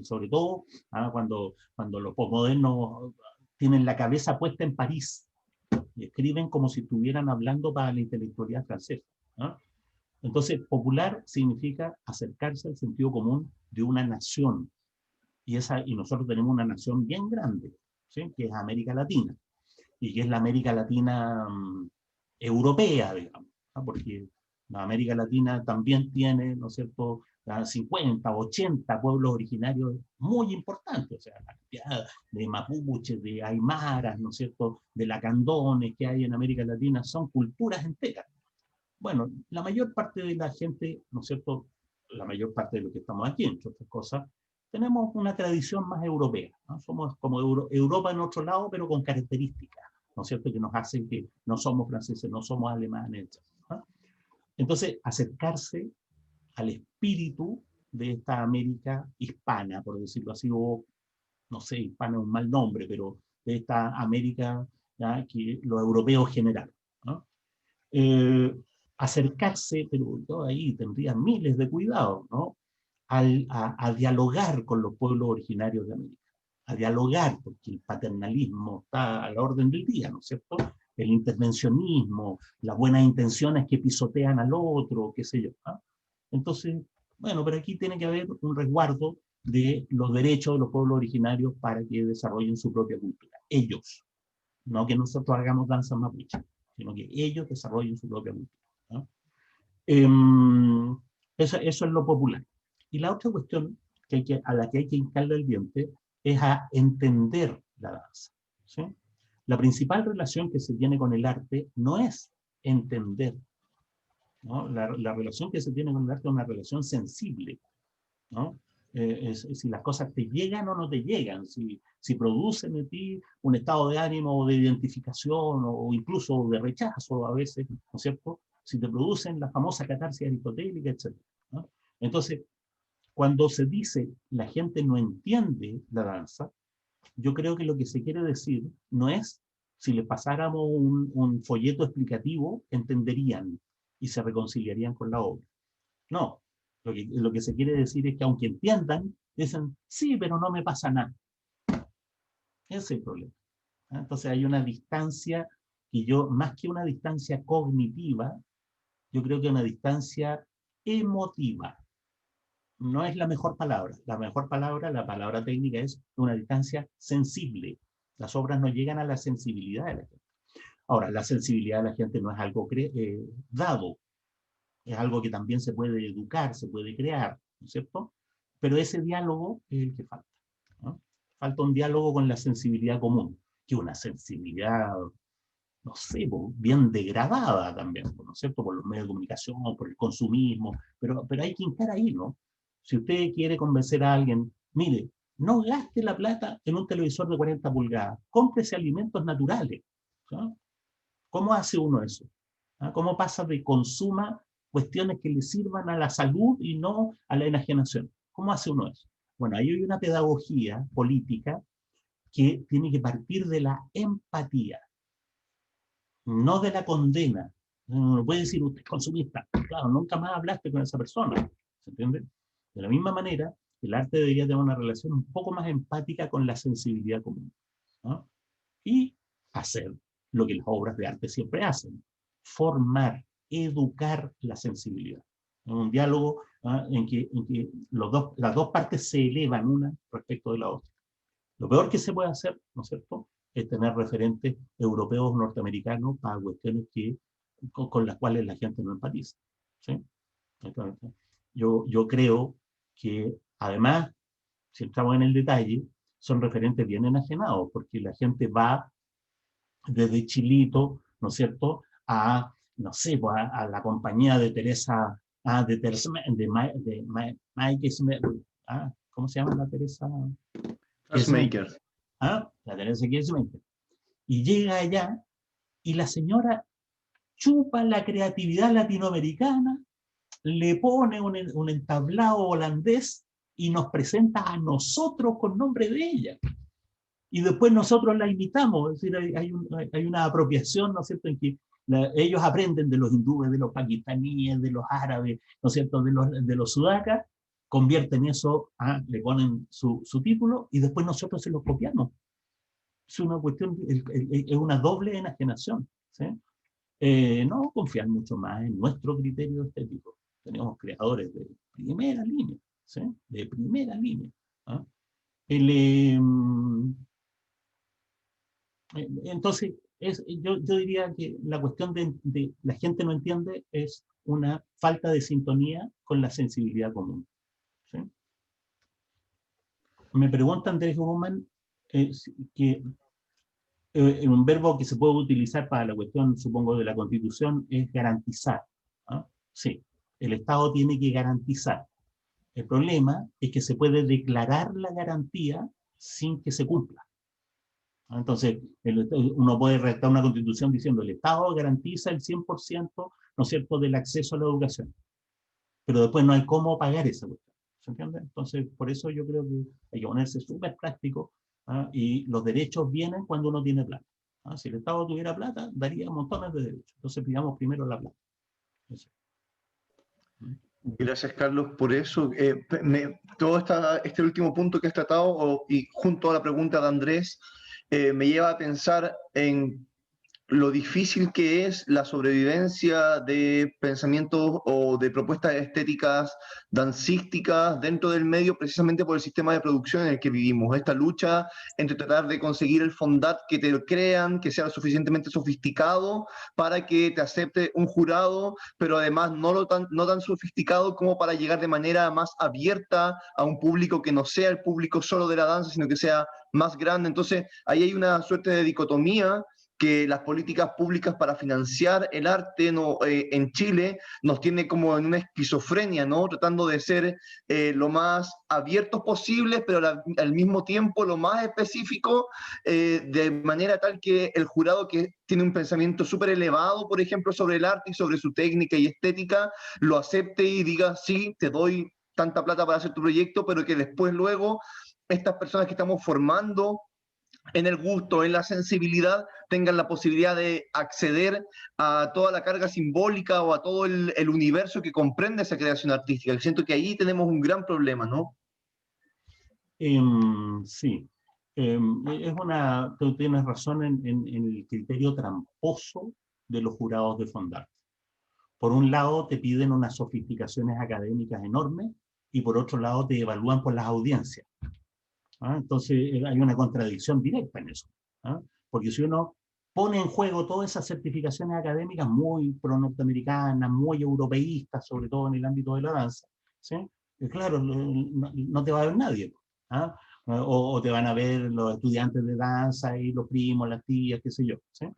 Sobre todo cuando los posmodernos tienen la cabeza puesta en París y escriben como si estuvieran hablando para la intelectualidad francesa, ¿no? Entonces, popular significa acercarse al sentido común de una nación. Y nosotros tenemos una nación bien grande, ¿sí?, que es América Latina. Y que es la América Latina europea, digamos, ¿no? Porque la América Latina también tiene, ¿no es cierto?, 50, 80 pueblos originarios muy importantes, o sea, la cantidad de mapuches, de aymaras, ¿no es cierto?, de lacandones que hay en América Latina, son culturas enteras. Bueno, la mayor parte de la gente, ¿no es cierto?, la mayor parte de los que estamos aquí, entre otras cosas, tenemos una tradición más europea, ¿no? Somos como Europa en otro lado, pero con características, ¿no es cierto?, que nos hacen que no somos franceses, no somos alemanes, ¿no? Entonces, acercarse al espíritu de esta América hispana, por decirlo así, o no sé, hispana es un mal nombre, pero de esta América, ¿ya?, que los europeos generaron, ¿no? Acercarse, pero yo ahí tendría miles de cuidados, ¿no?, a dialogar con los pueblos originarios de América, a dialogar, porque el paternalismo está a la orden del día, ¿no es cierto? El intervencionismo, las buenas intenciones que pisotean al otro, qué sé yo, ¿no? Entonces, bueno, pero aquí tiene que haber un resguardo de los derechos de los pueblos originarios para que desarrollen su propia cultura. Ellos, no que nosotros hagamos danza mapuche, sino que ellos desarrollen su propia cultura, ¿no? Eso es lo popular. Y la otra cuestión a la que hay que hincarle el diente es a entender la danza, ¿sí? La principal relación que se tiene con el arte no es entender, ¿no? La relación que se tiene con el arte es una relación sensible, ¿no? Si las cosas te llegan o no te llegan, si producen en ti un estado de ánimo o de identificación o incluso de rechazo a veces, ¿no es cierto? Si te producen la famosa catarsis aristotélica, etc., ¿no? Entonces, cuando se dice la gente no entiende la danza, yo creo que lo que se quiere decir no es si les pasáramos un folleto explicativo, entenderían y se reconciliarían con la obra. No, lo que se quiere decir es que aunque entiendan, dicen, sí, pero no me pasa nada. Ese es el problema. Entonces hay una distancia, y yo, más que una distancia cognitiva, yo creo que una distancia emotiva. No es la mejor palabra. La mejor palabra, la palabra técnica, es una distancia sensible. Las obras no llegan a la sensibilidad de la gente. Ahora, la sensibilidad de la gente no es algo dado. Es algo que también se puede educar, se puede crear, ¿no es cierto? Pero ese diálogo es el que falta, ¿no? Falta un diálogo con la sensibilidad común, que una sensibilidad, no sé, bien degradada también, ¿no es cierto? Por los medios de comunicación, por el consumismo, pero hay que hincar ahí, ¿no? Si usted quiere convencer a alguien, mire, no gaste la plata en un televisor de 40 pulgadas, cómprese alimentos naturales, ¿no? ¿Cómo hace uno eso? ¿Cómo pasa de consuma cuestiones que le sirvan a la salud y no a la enajenación? ¿Cómo hace uno eso? Bueno, ahí hay una pedagogía política que tiene que partir de la empatía, no de la condena. No puede decir usted es consumista. Claro, nunca más hablaste con esa persona. ¿Se entiende? De la misma manera, el arte debería tener una relación un poco más empática con la sensibilidad común, ¿no? Y hacer lo que las obras de arte siempre hacen: formar, educar la sensibilidad. Un diálogo en que las dos partes se elevan una respecto de la otra. Lo peor que se puede hacer, ¿no es cierto?, es tener referentes europeos, norteamericanos, para cuestiones con las cuales la gente no empatiza, ¿sí? Entonces, yo creo que, además, si entramos en el detalle, son referentes bien enajenados, porque la gente va desde Chilito, ¿no es cierto?, no sé, pues, a la compañía de Teresa, Mike Smith, ¿cómo se llama la Teresa? Maker. La Teresa Kirchmaker. Y llega allá y la señora chupa la creatividad latinoamericana, le pone un entablado holandés y nos presenta a nosotros con nombre de ella. Y después nosotros la imitamos, es decir, hay una apropiación, ¿no es cierto?, en que ellos aprenden de los hindúes, de los pakistaníes, de los árabes, ¿no es cierto?, de los sudacas, convierten eso, le ponen su título y después nosotros se los copiamos. Es una cuestión, es una doble enajenación, ¿sí? No confiar mucho más en nuestro criterio estético. Tenemos creadores de primera línea, ¿sí? De primera línea, ¿ah? Entonces, yo diría que la cuestión de la gente no entiende es una falta de sintonía con la sensibilidad común, ¿sí? Me pregunta Andrés Bowman que un verbo que se puede utilizar para la cuestión, supongo, de la Constitución es garantizar, ¿no? Sí, el Estado tiene que garantizar. El problema es que se puede declarar la garantía sin que se cumpla. Entonces, uno puede redactar una constitución diciendo el Estado garantiza el 100%, ¿no es cierto?, del acceso a la educación. Pero después no hay cómo pagar esa cuestión. ¿Se entiende? Entonces, por eso yo creo que hay que ponerse súper práctico, y los derechos vienen cuando uno tiene plata. Si el Estado tuviera plata, daría montones de derechos. Entonces, pidamos primero la plata. Eso. Gracias, Carlos, por eso. Todo este último punto que has tratado, y junto a la pregunta de Andrés, me lleva a pensar en lo difícil que es la sobrevivencia de pensamientos o de propuestas estéticas dancísticas dentro del medio, precisamente por el sistema de producción en el que vivimos. Esta lucha entre tratar de conseguir el fondat que te crean, que sea lo suficientemente sofisticado para que te acepte un jurado, pero además no tan sofisticado como para llegar de manera más abierta a un público que no sea el público solo de la danza, sino que sea más grande. Entonces, ahí hay una suerte de dicotomía que las políticas públicas para financiar el arte en Chile nos tiene como en una esquizofrenia, ¿no? Tratando de ser lo más abiertos posibles, pero al mismo tiempo lo más específico, de manera tal que el jurado, que tiene un pensamiento súper elevado, por ejemplo, sobre el arte y sobre su técnica y estética, lo acepte y diga, sí, te doy tanta plata para hacer tu proyecto, pero que después luego estas personas que estamos formando en el gusto, en la sensibilidad, tengan la posibilidad de acceder a toda la carga simbólica o a todo el universo que comprende esa creación artística. Yo siento que ahí tenemos un gran problema, ¿no? Sí. Tú tienes razón en el criterio tramposo de los jurados de Fondart. Por un lado, te piden unas sofisticaciones académicas enormes y por otro lado, te evalúan por las audiencias. Entonces, hay una contradicción directa en eso. Porque si uno pone en juego todas esas certificaciones académicas muy pro-norteamericanas, muy europeístas, sobre todo en el ámbito de la danza, ¿sí? Claro, no te va a ver nadie. O te van a ver los estudiantes de danza y los primos, las tías, qué sé yo. ¿Sí?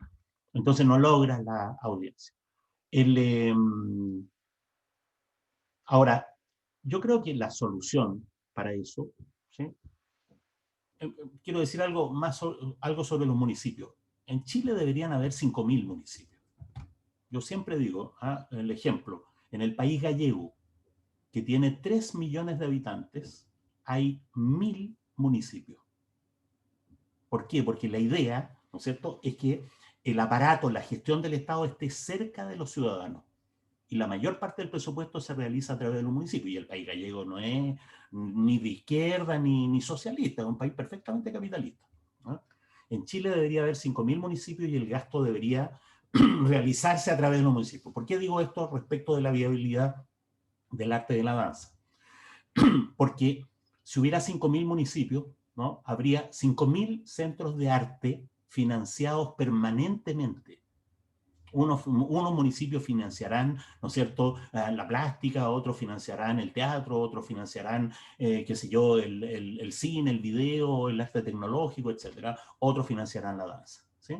Entonces no logras la audiencia. Ahora, yo creo que la solución para eso, ¿sí? Quiero decir algo sobre los municipios. En Chile deberían haber 5.000 municipios. Yo siempre digo, el ejemplo, en el país gallego, que tiene 3 millones de habitantes, hay 1.000 municipios. ¿Por qué? Porque la idea, ¿no es cierto?, es que el aparato, la gestión del Estado esté cerca de los ciudadanos. Y la mayor parte del presupuesto se realiza a través de los municipios. Y el país gallego no es ni de izquierda ni socialista, es un país perfectamente capitalista. En Chile debería haber 5.000 municipios y el gasto debería realizarse a través de los municipios. ¿Por qué digo esto respecto de la viabilidad del arte de la danza? Porque si hubiera 5.000 municipios, ¿no?, habría 5.000 centros de arte financiados permanentemente. Unos municipios financiarán, ¿no es cierto?, la plástica, otros financiarán el teatro, otros financiarán, qué sé yo, el cine, el video, el arte tecnológico, etcétera. Otros financiarán la danza, ¿sí?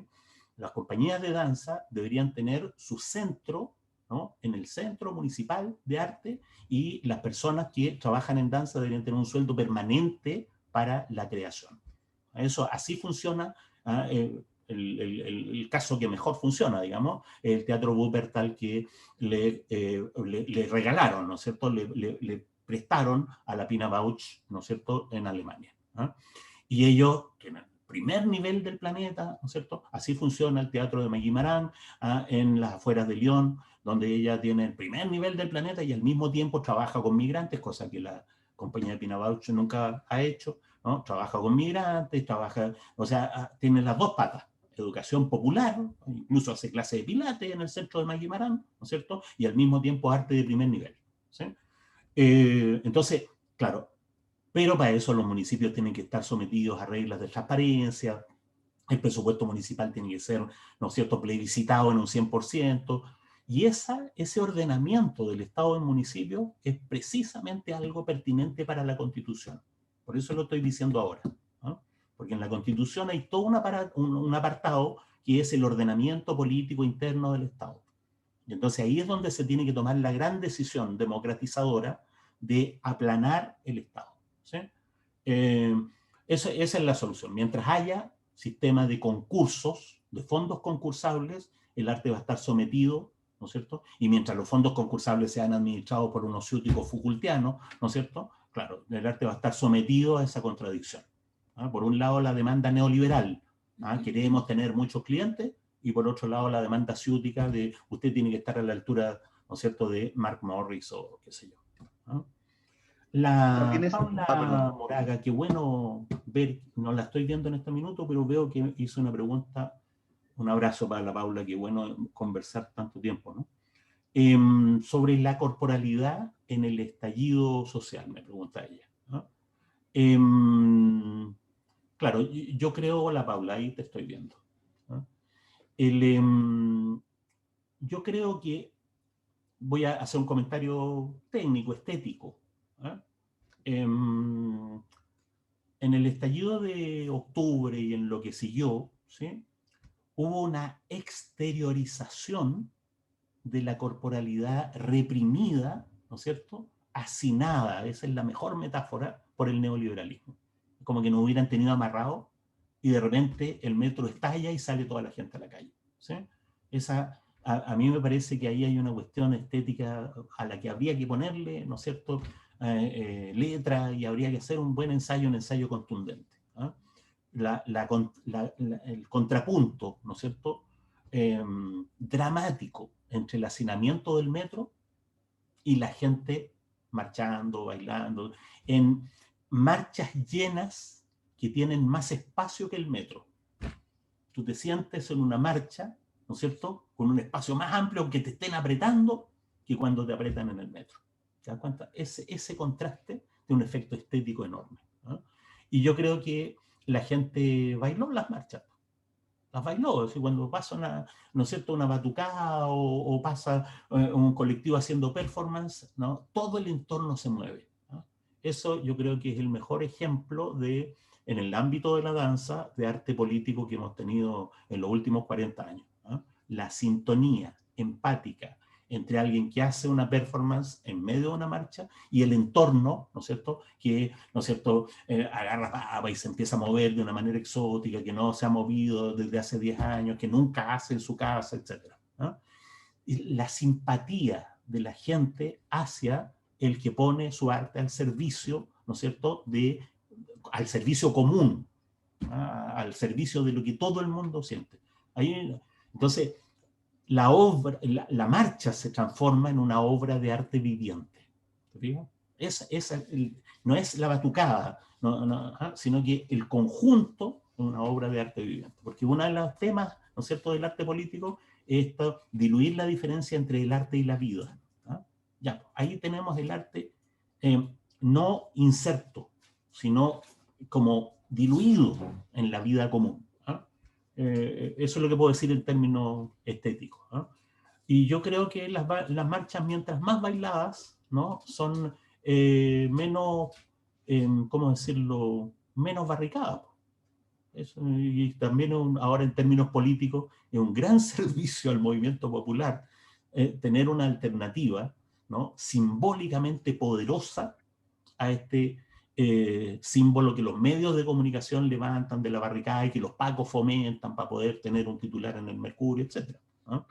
Las compañías de danza deberían tener su centro, ¿no?, en el centro municipal de arte, y las personas que trabajan en danza deberían tener un sueldo permanente para la creación. Eso así funciona. El caso que mejor funciona, digamos, el Teatro Wuppertal, que le regalaron, ¿no es cierto?, le prestaron a la Pina Bausch, ¿no es cierto?, en Alemania. Y ellos tienen el primer nivel del planeta, ¿no es cierto? Así funciona el Teatro de Maggie Marán, en las afueras de Lyon, donde ella tiene el primer nivel del planeta y al mismo tiempo trabaja con migrantes, cosa que la compañía de Pina Bausch nunca ha hecho, ¿no? Trabaja con migrantes, o sea, tiene las dos patas. Educación popular, incluso hace clases de pilates en el centro de Maggie Marán, ¿no es cierto? Y al mismo tiempo arte de primer nivel, ¿sí? Entonces, claro, pero para eso los municipios tienen que estar sometidos a reglas de transparencia, el presupuesto municipal tiene que ser, ¿no es cierto?, plebiscitado en un 100%, y ese ordenamiento del Estado del municipio es precisamente algo pertinente para la Constitución. Por eso lo estoy diciendo ahora, ¿no? Porque en la Constitución hay todo un apartado que es el ordenamiento político interno del Estado. Y entonces ahí es donde se tiene que tomar la gran decisión democratizadora de aplanar el Estado, ¿sí? Esa es la solución. Mientras haya sistema de concursos, de fondos concursables, el arte va a estar sometido, ¿no es cierto? Y mientras los fondos concursables sean administrados por unos ciúticos Foucaultianos, ¿no es cierto? Claro, el arte va a estar sometido a esa contradicción. ¿Ah? Por un lado, la demanda neoliberal, ¿ah? Queremos tener muchos clientes, y por otro lado, la demanda ciútica de usted tiene que estar a la altura, ¿no es cierto?, de Mark Morris o qué sé yo. ¿Ah? La Paula Moraga, qué bueno ver, no la estoy viendo en este minuto, pero veo que hizo una pregunta. Un abrazo para la Paula, qué bueno conversar tanto tiempo, ¿no? Sobre la corporalidad en el estallido social, me pregunta ella, ¿no? Claro, yo creo, la Paula, ahí te estoy viendo, ¿no? Yo creo que voy a hacer un comentario técnico, estético, ¿no? En el estallido de octubre y en lo que siguió, ¿sí?, hubo una exteriorización de la corporalidad reprimida, ¿no es cierto?, hacinada, esa es la mejor metáfora, por el neoliberalismo. Como que nos hubieran tenido amarrado y de repente el metro estalla y sale toda la gente a la calle, ¿sí? A mí me parece que ahí hay una cuestión estética a la que habría que ponerle, ¿no es cierto?, letra, y habría que hacer un buen ensayo, un ensayo contundente, ¿no? El contrapunto, ¿no es cierto?, dramático entre el hacinamiento del metro y la gente marchando, bailando, en marchas llenas que tienen más espacio que el metro. Tú te sientes en una marcha, ¿no es cierto?, con un espacio más amplio, aunque te estén apretando, que cuando te apretan en el metro. ¿Te das cuenta? Ese contraste tiene un efecto estético enorme, ¿no? Y yo creo que la gente bailó las marchas. Las bailó, es decir, cuando pasa una, ¿no es cierto?, una batucada o pasa un colectivo haciendo performance, ¿no?, todo el entorno se mueve, ¿no? Eso yo creo que es el mejor ejemplo de, en el ámbito de la danza, de arte político que hemos tenido en los últimos 40 años, ¿no? La sintonía empática entre alguien que hace una performance en medio de una marcha y el entorno, ¿no es cierto?, que, ¿no es cierto?, agarra papa y se empieza a mover de una manera exótica, que no se ha movido desde hace 10 años, que nunca hace en su casa, etc., ¿no? Y la simpatía de la gente hacia el que pone su arte al servicio, ¿no es cierto?, al servicio común, ¿no?, al servicio de lo que todo el mundo siente. Entonces, la marcha se transforma en una obra de arte viviente. ¿Te fijas? No es la batucada, sino que el conjunto es una obra de arte viviente. Porque uno de los temas, ¿no es cierto?, del arte político es esto, diluir la diferencia entre el arte y la vida, ¿no? Ya, ahí tenemos el arte no inserto, sino como diluido en la vida común. Eso es lo que puedo decir en términos estéticos, ¿no? Y yo creo que las marchas, mientras más bailadas, ¿no?, son menos, ¿cómo decirlo?, menos barricadas. Y también ahora en términos políticos es un gran servicio al movimiento popular tener una alternativa, ¿no?, simbólicamente poderosa a este símbolo que los medios de comunicación levantan de la barricada y que los pacos fomentan para poder tener un titular en el Mercurio, etc., ¿no?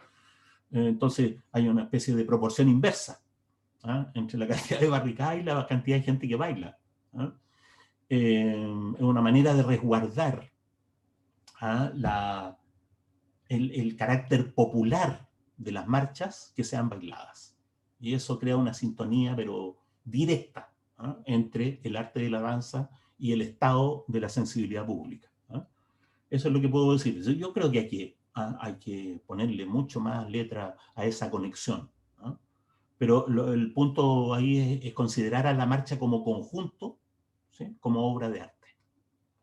Entonces hay una especie de proporción inversa, ¿ah?, entre la cantidad de barricadas y la cantidad de gente que baila, ¿ah? Es una manera de resguardar, ¿ah?, el carácter popular de las marchas que sean bailadas. Y eso crea una sintonía, pero directa, ¿ah?, entre el arte de la danza y el estado de la sensibilidad pública, ¿ah? Eso es lo que puedo decir. Yo creo que hay que ponerle mucho más letra a esa conexión, ¿ah? Pero el punto ahí es considerar a la marcha como conjunto, ¿sí?, como obra de arte,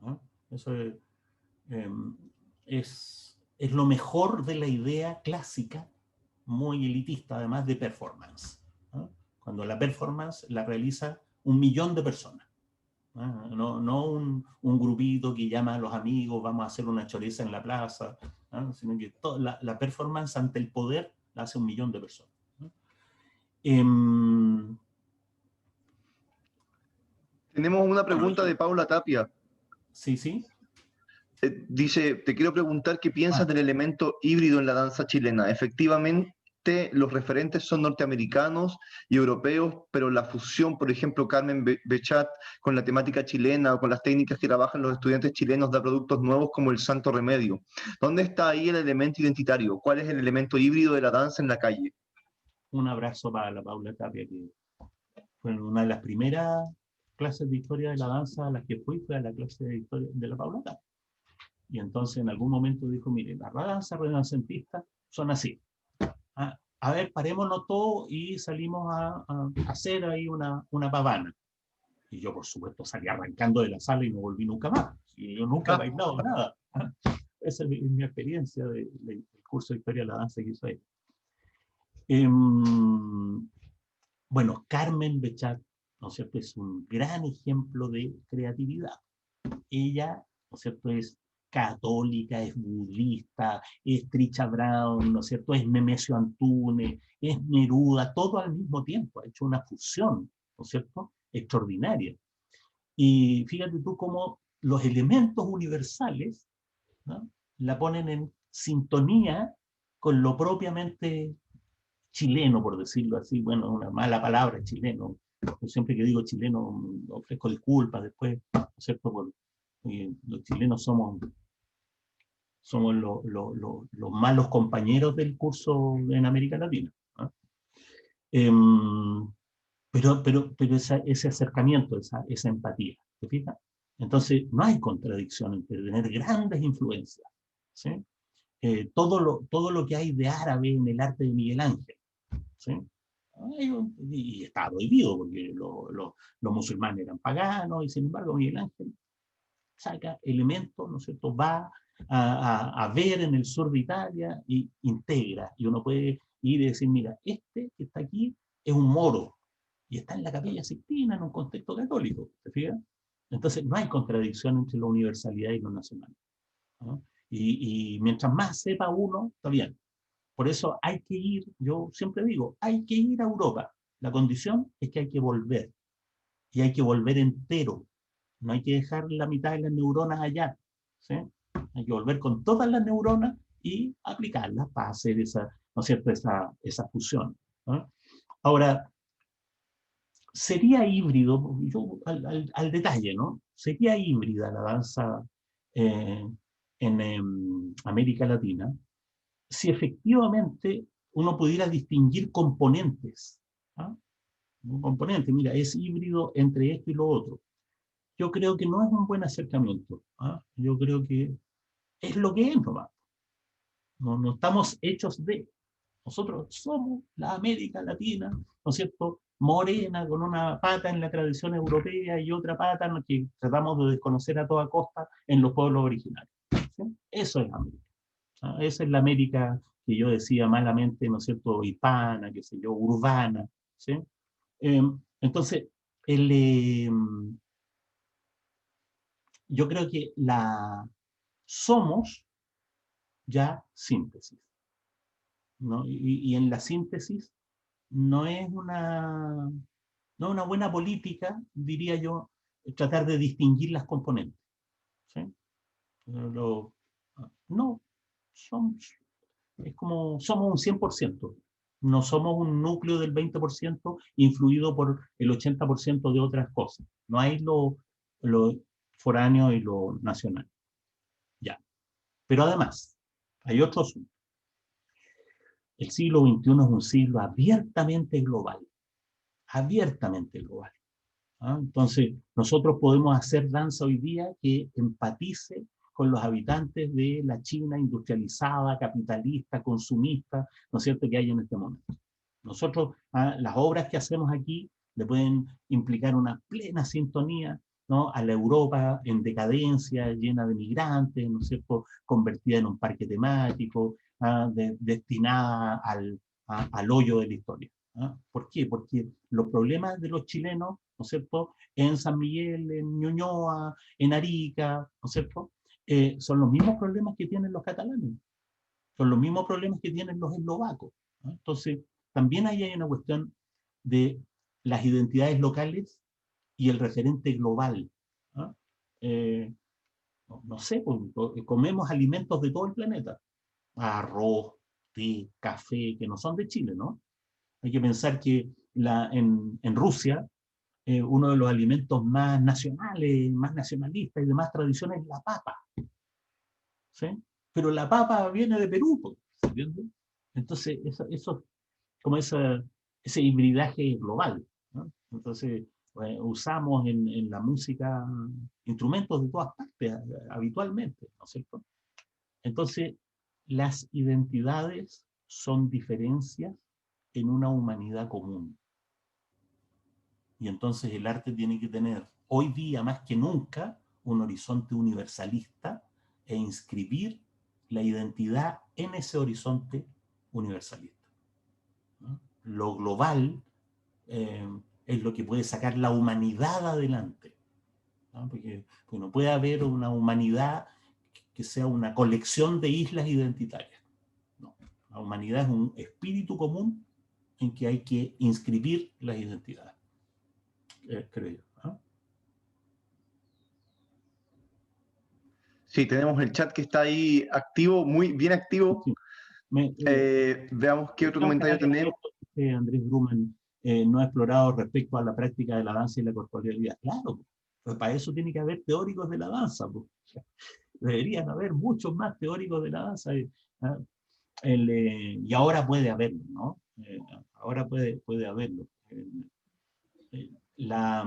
¿ah? Eso es lo mejor de la idea clásica, muy elitista además, de performance, ¿ah? Cuando la performance la realiza 1.000.000 de personas. No un grupito que llama a los amigos, vamos a hacer una choriza en la plaza, ¿no?, sino que la performance ante el poder la hace 1.000.000 de personas, ¿no? Tenemos una pregunta de Paula Tapia. Sí, sí. Dice, te quiero preguntar qué piensas Ah, del elemento híbrido en la danza chilena. Efectivamente, los referentes son norteamericanos y europeos, pero la fusión, por ejemplo, Carmen Bechat, con la temática chilena o con las técnicas que trabajan los estudiantes chilenos, da productos nuevos como el Santo Remedio. ¿Dónde está ahí el elemento identitario? ¿Cuál es el elemento híbrido de la danza en la calle? un abrazo para la Paula Tapia, que fue una de las primeras clases de historia de la danza a las que fui, fue a la clase de historia de la Paula Tapia. Y entonces en algún momento dijo, mire, las danzas renacentistas son así. A ver, parémonos todos y salimos a hacer ahí una pavana. Y yo, por supuesto, salí arrancando de la sala y no volví nunca más. Y yo nunca he bailado nada. Esa es mi experiencia del curso de historia de la danza que hizo ahí. Bueno, Carmen Bechat, ¿no es cierto?, es un gran ejemplo de creatividad. Ella, ¿no es cierto?, es católica, es budista, es Trisha Brown, ¿no es cierto?, es Nemesio Antunes, es Neruda, todo al mismo tiempo, ha hecho una fusión, ¿no es cierto?, extraordinaria. Y fíjate tú cómo los elementos universales, ¿no?, la ponen en sintonía con lo propiamente chileno, por decirlo así, bueno, una mala palabra, chileno. Yo siempre que digo chileno ofrezco disculpas después, ¿no es cierto?, los chilenos somos los malos compañeros del curso en América Latina, ¿no? Pero ese acercamiento, esa empatía, ¿te fijas? Entonces, no hay contradicción entre tener grandes influencias, ¿sí? Todo lo que hay de árabe en el arte de Miguel Ángel, ¿sí? Y está prohibido porque los musulmanes eran paganos y sin embargo Miguel Ángel saca elementos, ¿no es cierto? Va a ver en el sur de Italia y integra. Y uno puede ir y decir, mira, este que está aquí es un moro y está en la Capilla Sixtina en un contexto católico, ¿te fijas? Entonces no hay contradicción entre la universalidad y lo nacional, ¿no? Y mientras más sepa uno, está bien. Por eso hay que ir, yo siempre digo, hay que ir a Europa. La condición es que hay que volver. Y hay que volver entero. No hay que dejar la mitad de las neuronas allá, ¿sí? Hay que volver con todas las neuronas y aplicarlas para hacer esa, ¿no es cierto?, esa fusión, ¿no? Ahora, sería híbrido, yo al detalle, ¿no? Sería híbrida la danza eh, en América Latina si efectivamente uno pudiera distinguir componentes, ¿ah? Un componente, mira, es híbrido entre esto y lo otro. Yo creo que no es un buen acercamiento, ¿ah? Yo creo que es lo que es nomás. No estamos hechos de. Nosotros somos la América Latina, ¿no es cierto?, morena, con una pata en la tradición europea y otra pata en la que tratamos de desconocer a toda costa en los pueblos originarios, ¿sí? Eso es América. ¿Ah? Esa es la América que yo decía malamente, ¿no es cierto?, hispana, qué sé yo, urbana, ¿sí? Eh, entonces, el, yo creo que somos ya síntesis, ¿no? Y en la síntesis no es no es una buena política, diría yo, tratar de distinguir las componentes, ¿sí? No, somos, es como somos un 100%. No somos un núcleo del 20% influido por el 80% de otras cosas. No hay lo foráneo y lo nacional. Ya. Pero además, hay otro asunto. El siglo XXI es un siglo abiertamente global. Abiertamente global. ¿Ah? Entonces, nosotros podemos hacer danza hoy día que empatice con los habitantes de la China industrializada, capitalista, consumista, ¿no es cierto?, que hay en este momento. Nosotros, las obras que hacemos aquí le pueden implicar una plena sintonía, ¿no?, a la Europa en decadencia, llena de migrantes, ¿no es cierto?, convertida en un parque temático, destinada al hoyo de la historia. ¿Ah? ¿Por qué? Porque los problemas de los chilenos, ¿no es cierto?, en San Miguel, en Ñuñoa, en Arica, ¿no es cierto?, son los mismos problemas que tienen los catalanes, son los mismos problemas que tienen los eslovacos, ¿no? Entonces, también ahí hay una cuestión de las identidades locales y el referente global. ¿Ah? No sé, pues, comemos alimentos de todo el planeta. Arroz, té, café, que no son de Chile, ¿no? Hay que pensar que en Rusia, uno de los alimentos más nacionales, más nacionalistas y de más tradiciones es la papa. ¿Sí? Pero la papa viene de Perú, pues, ¿entiendes? Entonces, como ese hibridaje global, ¿no? Entonces, usamos en la música instrumentos de todas partes habitualmente, ¿no es cierto? Entonces, las identidades son diferencias en una humanidad común. Y entonces el arte tiene que tener, hoy día más que nunca, un horizonte universalista e inscribir la identidad en ese horizonte universalista, ¿no? Lo global es lo que puede sacar la humanidad adelante, ¿no? Porque no puede haber una humanidad que sea una colección de islas identitarias. No. La humanidad es un espíritu común en que hay que inscribir las identidades, creo yo, ¿no? Sí, tenemos el chat que está ahí activo, muy bien activo. Sí. Veamos qué otro Creo que comentario hay tenemos. esto que Andrés Grumen no ha explorado respecto a la práctica de la danza y la corporalidad. Claro, pues para eso tiene que haber teóricos de la danza, pues. Deberían haber muchos más teóricos de la danza. ¿Ah? Y ahora puede haberlo, ¿no? Ahora puede haberlo. La,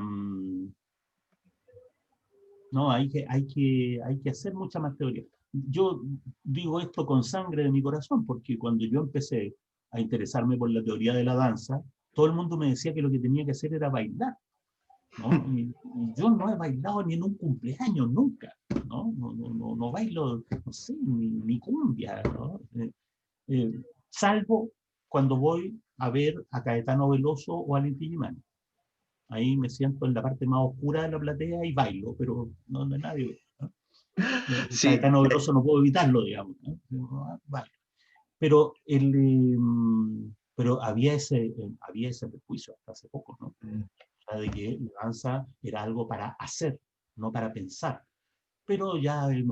no, hay que hacer mucha más teoría. Yo digo esto con sangre de mi corazón, porque cuando yo empecé a interesarme por la teoría de la danza, todo el mundo me decía que lo que tenía que hacer era bailar, ¿no? Y yo no he bailado ni en un cumpleaños, nunca, ¿no? No bailo, no sé, ni cumbia, ¿no? Salvo cuando voy a ver a Caetano Veloso o a Inti Illimani. Ahí me siento en la parte más oscura de la platea y bailo, pero no donde nadie ve, ¿no? Sí, Caetano Veloso no puedo evitarlo, digamos, ¿no? Vale. Pero, pero había ese prejuicio hasta hace poco, ¿no? De que la danza era algo para hacer, no para pensar. Pero ya hay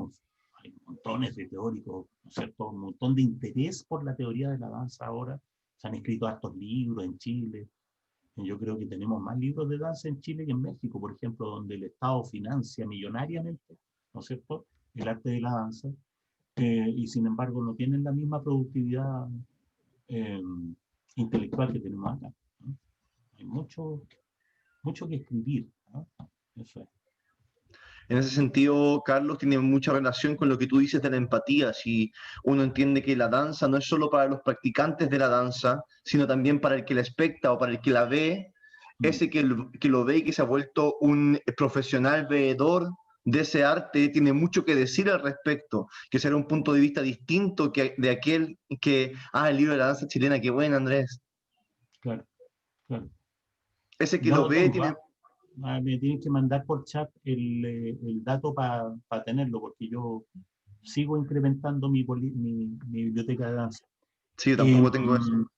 montones de teóricos, ¿no es cierto? Un montón de interés por la teoría de la danza ahora. Se han escrito hartos libros en Chile. Yo creo que tenemos más libros de danza en Chile que en México, por ejemplo, donde el Estado financia millonariamente, ¿no es cierto?, el arte de la danza, y sin embargo no tienen la misma productividad eh, intelectual que tenemos acá, ¿no? Hay mucho que escribir, ¿no? Eso es. en ese sentido, Carlos, tiene mucha relación con lo que tú dices de la empatía. Si uno entiende que la danza no es solo para los practicantes de la danza, sino también para el que la especta o para el que la ve, ese que lo ve y que se ha vuelto un profesional veedor de ese arte tiene mucho que decir al respecto, que será un punto de vista distinto que de aquel que, el libro de la danza chilena, qué bueno, Andrés. Claro, claro. Ese que No lo lo ve tengo, tiene... ¿eh? Me tienen que mandar por chat el dato para tenerlo, porque yo sigo incrementando mi biblioteca de danza. Sí, yo Eh, tampoco tengo eso.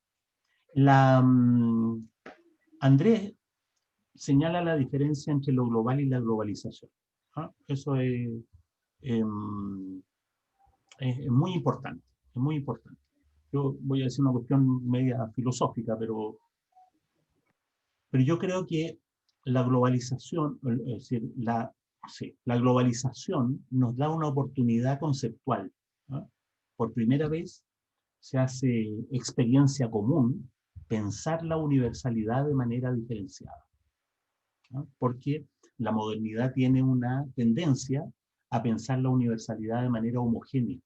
Andrés señala la diferencia entre lo global y la globalización. ¿Ah? Eso es muy importante, es muy importante. Yo voy a decir una cuestión media filosófica, pero yo creo que la globalización, es decir, la globalización nos da una oportunidad conceptual, ¿no? Por primera vez se hace experiencia común pensar la universalidad de manera diferenciada, ¿no? Porque la modernidad tiene una tendencia a pensar la universalidad de manera homogénea,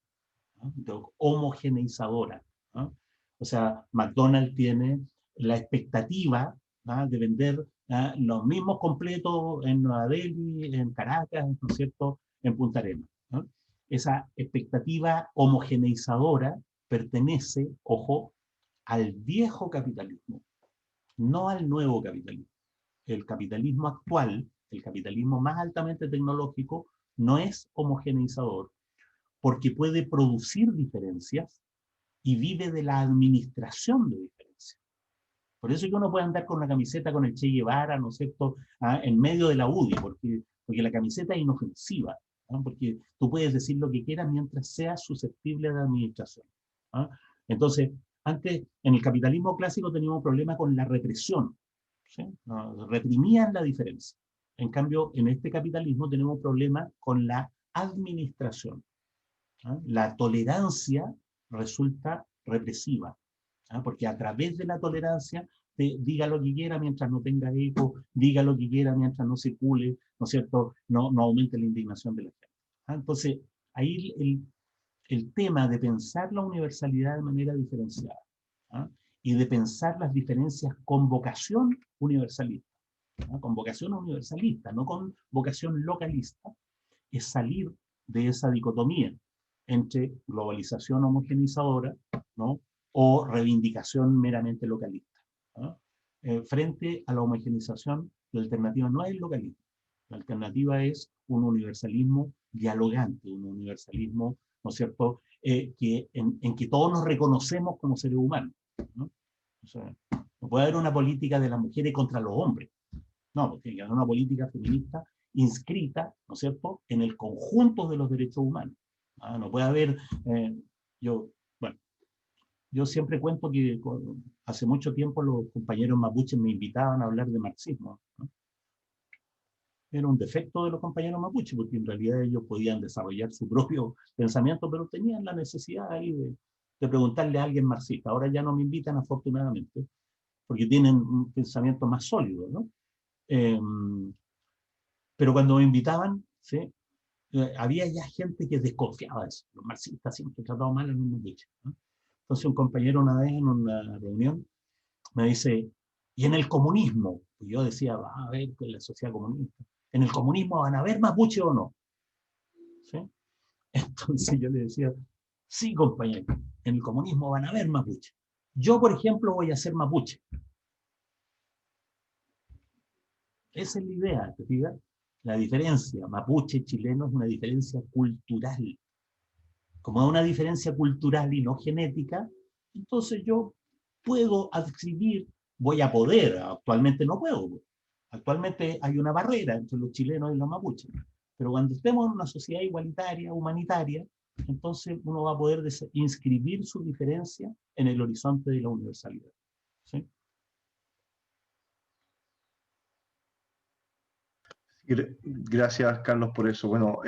¿no? Homogeneizadora, ¿no? O sea, McDonald's tiene la expectativa, ¿no?, de vender, ¿no?, los mismos completos en Nueva Delhi, en Caracas, ¿no es cierto?, en Punta Arenas, ¿no? Esa expectativa homogeneizadora pertenece, ojo, al viejo capitalismo, no al nuevo capitalismo. El capitalismo actual, el capitalismo más altamente tecnológico, no es homogeneizador, porque puede producir diferencias y vive de la administración de diferencias. Por eso es que uno puede andar con una camiseta con el Che Guevara, ¿no es cierto?, en medio de la UDI, porque la camiseta es inofensiva, ¿no? Porque tú puedes decir lo que quieras mientras seas susceptible de administración, ¿no? Entonces, antes, en el capitalismo clásico teníamos un problema con la represión, ¿sí? Reprimían la diferencia. En cambio, en este capitalismo tenemos un problema con la administración, ¿no? La tolerancia resulta represiva, ¿no? Porque a través de la tolerancia, diga lo que quiera mientras no tenga eco, diga lo que quiera mientras no circule, ¿no es cierto?, no aumente la indignación de la gente. Entonces, ahí el tema de pensar la universalidad de manera diferenciada, ¿ah? Y de pensar las diferencias con vocación universalista, ¿no? Con vocación universalista, no con vocación localista, es salir de esa dicotomía entre globalización homogeneizadora, ¿no?, o reivindicación meramente localista, ¿no? Frente a la homogeneización, la alternativa no es el localismo, la alternativa es un universalismo dialogante, un universalismo, ¿no es cierto?, en que todos nos reconocemos como seres humanos, ¿no? O sea, no puede haber una política de las mujeres contra los hombres, no, porque tiene que haber una política feminista inscrita, ¿no es cierto?, en el conjunto de los derechos humanos. No puede haber, yo siempre cuento que hace mucho tiempo los compañeros mapuches me invitaban a hablar de marxismo, ¿no? Era un defecto de los compañeros mapuches, porque en realidad ellos podían desarrollar su propio pensamiento, pero tenían la necesidad ahí de preguntarle a alguien marxista. Ahora ya no me invitan, afortunadamente, porque tienen un pensamiento más sólido, ¿no? Pero cuando me invitaban, ¿sí?, había ya gente que desconfiaba de eso. Los marxistas siempre trataban mal a los mapuches, ¿no? Entonces un compañero una vez en una reunión me dice, ¿y en el comunismo? Y yo decía, va a ver, con la sociedad comunista, ¿en el comunismo van a haber mapuche o no? ¿Sí? Entonces yo le decía, sí, compañero, en el comunismo van a haber mapuche. Yo, por ejemplo, voy a ser mapuche. Esa es la idea, ¿te fijas? La diferencia mapuche chileno es una diferencia cultural. Como es una diferencia cultural y no genética, entonces yo puedo adscribir, voy a poder, actualmente no puedo. Actualmente hay una barrera entre los chilenos y los mapuches. Pero cuando estemos en una sociedad igualitaria, humanitaria, entonces uno va a poder inscribir su diferencia en el horizonte de la universalidad, ¿sí? Gracias, Carlos, por eso. Bueno,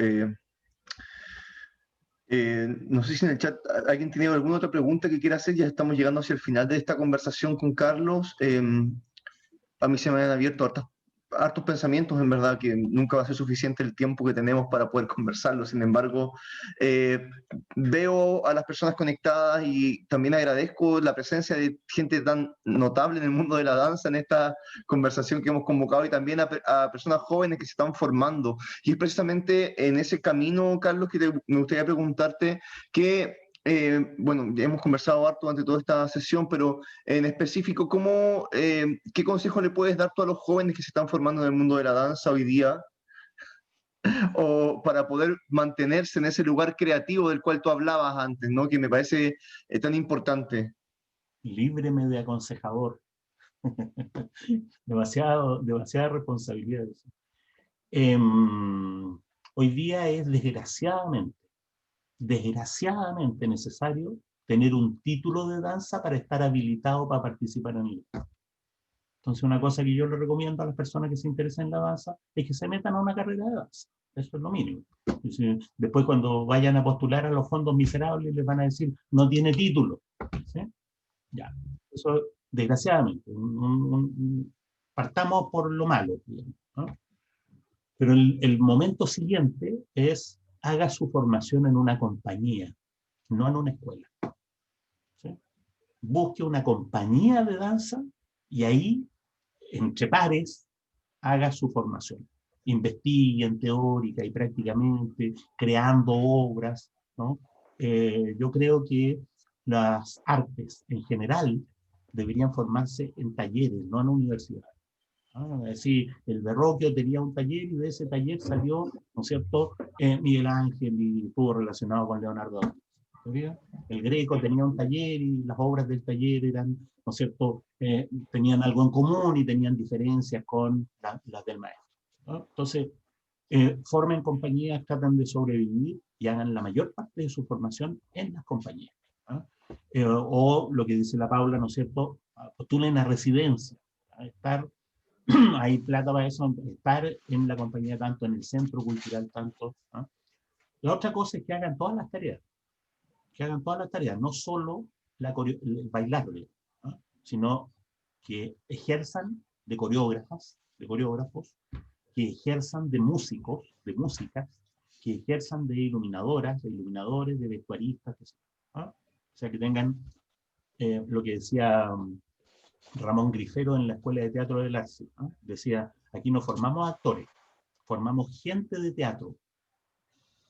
no sé si en el chat alguien tiene alguna otra pregunta que quiera hacer. Ya estamos llegando hacia el final de esta conversación con Carlos. A mí se me han abierto hartos pensamientos, en verdad, que nunca va a ser suficiente el tiempo que tenemos para poder conversarlo. Sin embargo, veo a las personas conectadas y también agradezco la presencia de gente tan notable en el mundo de la danza en esta conversación que hemos convocado, y también a personas jóvenes que se están formando. Y es precisamente en ese camino, Carlos, que me gustaría preguntarte que... bueno, ya hemos conversado harto durante toda esta sesión, pero en específico, ¿qué consejo le puedes dar tú a los jóvenes que se están formando en el mundo de la danza hoy día, o para poder mantenerse en ese lugar creativo del cual tú hablabas antes, ¿no?, que me parece tan importante? Líbreme de aconsejador. Demasiada responsabilidad. Hoy día es desgraciadamente necesario tener un título de danza para estar habilitado para participar en el. Entonces, una cosa que yo le recomiendo a las personas que se interesan en la danza es que se metan a una carrera de danza. Eso es lo mínimo. Después, cuando vayan a postular a los fondos miserables, les van a decir, no tiene título, ¿sí? Ya. Eso, desgraciadamente. Partamos por lo malo, ¿no? Pero el momento siguiente es, haga su formación en una compañía, no en una escuela, ¿sí? Busque una compañía de danza y ahí, entre pares, haga su formación. Investiguen teórica y prácticamente, creando obras, ¿no? Yo creo que las artes en general deberían formarse en talleres, no en universidades. Es decir, el Verrocchio tenía un taller y de ese taller salió, ¿no es cierto?, Miguel Ángel, y estuvo relacionado con Leonardo da Vinci. El Greco tenía un taller y las obras del taller eran, ¿no es cierto?, tenían algo en común y tenían diferencias con las del maestro, ¿no? Entonces, formen compañías, tratan de sobrevivir y hagan la mayor parte de su formación en las compañías, ¿no? O lo que dice la Paula, ¿no es cierto?, postulen a residencia, a estar, hay plata para eso, estar en la compañía tanto, en el centro cultural tanto, ¿no? La otra cosa es que hagan todas las tareas, no solo el bailar, ¿no?, sino que ejerzan de coreógrafos, que ejerzan de músicos, de músicas, que ejerzan de iluminadoras, de iluminadores, de vestuaristas, ¿no? O sea, que tengan lo que decía Ramón Grifero en la Escuela de Teatro del Arce, ¿no? Decía, aquí no formamos actores, formamos gente de teatro,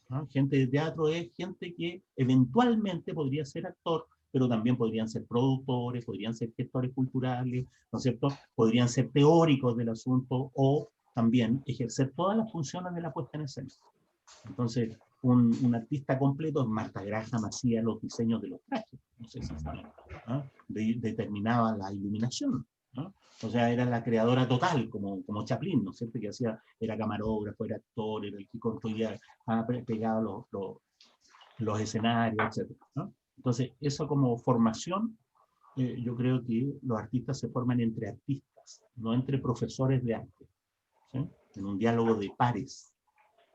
¿no? Gente de teatro es gente que eventualmente podría ser actor, pero también podrían ser productores, podrían ser gestores culturales, ¿no es cierto? Podrían ser teóricos del asunto o también ejercer todas las funciones de la puesta en escena. Entonces, un artista completo, Marta Graham hacía los diseños de los trajes, no sé si saben, ¿no? Determinaba la iluminación, ¿no? O sea, era la creadora total, como Chaplin, ¿no es cierto?, que hacía, era camarógrafo, era actor, era el que construía, pegaba los escenarios, etc., ¿no? Entonces, eso como formación, yo creo que los artistas se forman entre artistas, no entre profesores de arte, ¿sí?, en un diálogo de pares,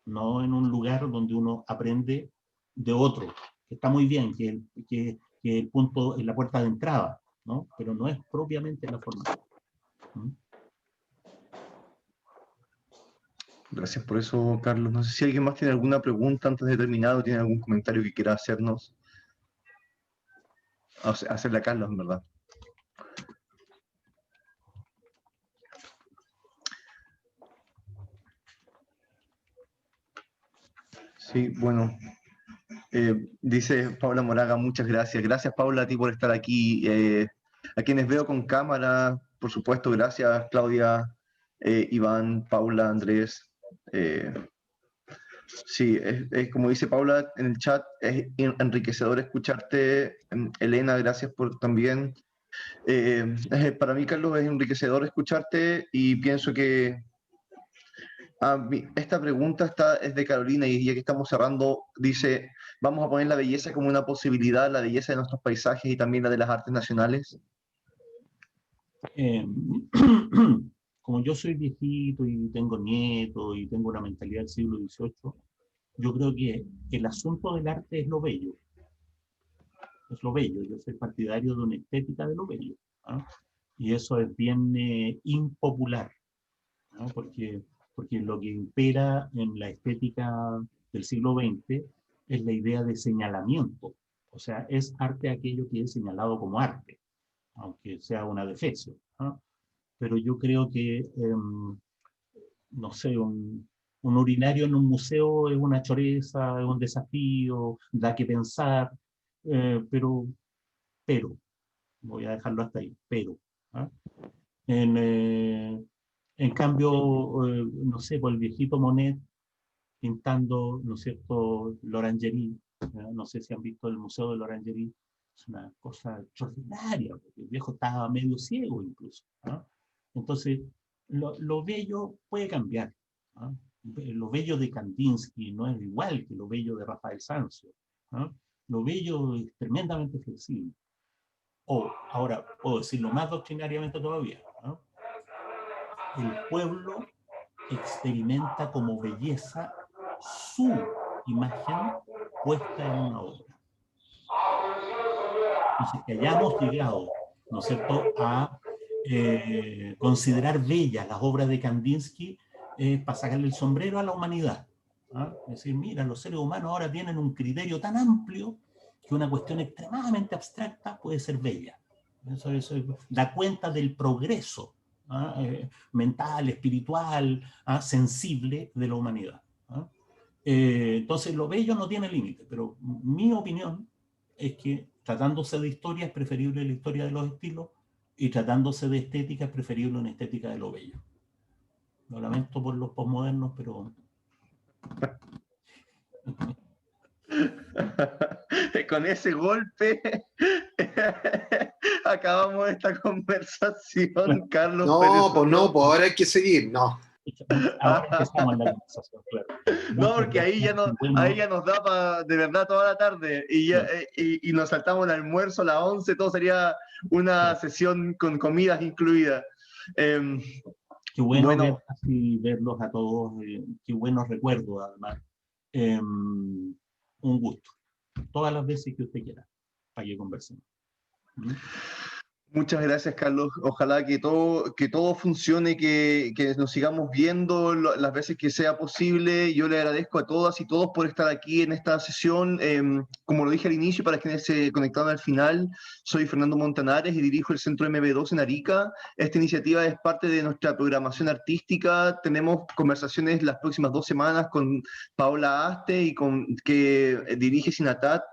no en un lugar donde uno aprende de otro, que está muy bien, que el punto es la puerta de entrada, ¿no?, pero no es propiamente la formación. Gracias por eso, Carlos. No sé si alguien más tiene alguna pregunta antes de terminar o tiene algún comentario que quiera hacernos. Hacerle a Carlos, en verdad. Sí, bueno. Dice Paula Moraga, muchas gracias. Gracias, Paula, a ti por estar aquí. A quienes veo con cámara, por supuesto, gracias, Claudia, Iván, Paula, Andrés. Sí, es como dice Paula en el chat, es enriquecedor escucharte. Elena, gracias por también. Para mí, Carlos, es enriquecedor escucharte y pienso que esta pregunta es de Carolina y ya que estamos cerrando, dice, ¿vamos a poner la belleza como una posibilidad, la belleza de nuestros paisajes y también la de las artes nacionales? Como yo soy viejito y tengo nietos y tengo una mentalidad del siglo XVIII, yo creo que el asunto del arte es lo bello. Es lo bello. Yo soy partidario de una estética de lo bello, ¿no? Y eso es bien impopular, ¿no? Porque lo que impera en la estética del siglo XX es la idea de señalamiento. O sea, es arte aquello que es señalado como arte, aunque sea una defecio, ¿no? Pero yo creo que, no sé, un urinario en un museo es una choreza, es un desafío, da que pensar, pero, voy a dejarlo hasta ahí, pero. ¿Ah? En cambio, no sé, por el viejito Monet pintando, ¿no es cierto?, l'Orangerie, no sé si han visto el Museo de l'Orangerie, es una cosa extraordinaria, porque el viejo estaba medio ciego incluso, ¿no? Entonces, lo bello puede cambiar, ¿no? Lo bello de Kandinsky no es igual que lo bello de Rafael Sanzio, ¿no? Lo bello es tremendamente flexible. O, ahora, puedo decirlo más doctrinariamente todavía, ¿no? El pueblo experimenta como belleza su imagen puesta en una obra. Entonces, que hayamos llegado, ¿no es cierto?, a considerar bellas las obras de Kandinsky, para sacarle el sombrero a la humanidad, ¿no? Es decir, mira, los seres humanos ahora tienen un criterio tan amplio que una cuestión extremadamente abstracta puede ser bella. Eso da cuenta del progreso, mental, espiritual, sensible de la humanidad. Entonces, lo bello no tiene límite, pero mi opinión es que tratándose de historia es preferible la historia de los estilos y tratándose de estética es preferible una estética de lo bello. Lo lamento por los posmodernos, pero... Con ese golpe acabamos esta conversación, Carlos Pérez No, pues no, Soto. pues ahora hay que seguir, no. Ahora empezamos la conversación, claro. No, Muchas porque ahí ya, gracias, bueno, ahí ya nos da de verdad toda la tarde y, ya, y nos saltamos el almuerzo a las 11, todo sería una sesión con comidas incluidas. qué bueno bueno, verlos a todos, qué buenos recuerdos además. Un gusto. Todas las veces que usted quiera, para que conversemos. muchas gracias, Carlos. Ojalá que todo funcione, que nos sigamos viendo las veces que sea posible. Yo le agradezco a todas y todos por estar aquí en esta sesión. Como lo dije al inicio, para quienes se conectaron al final, soy Fernando Montanares y dirijo el Centro MB2 en Arica. Esta iniciativa es parte de nuestra programación artística. Tenemos conversaciones las próximas 2 semanas con Paola Aste, que dirige Sinatat.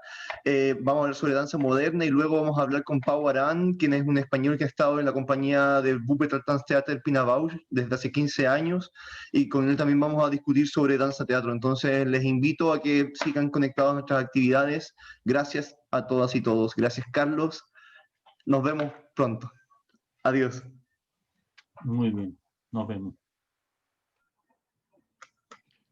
Vamos a hablar sobre danza moderna y luego vamos a hablar con Pau Arán, quien es un español que ha estado en la compañía del Wuppertal Tanztheater Pinabausch desde hace 15 años, y con él también vamos a discutir sobre danza teatro. Entonces les invito a que sigan conectados a nuestras actividades. Gracias a todas y todos. Gracias, Carlos. Nos vemos pronto. Adiós. Muy bien, nos vemos.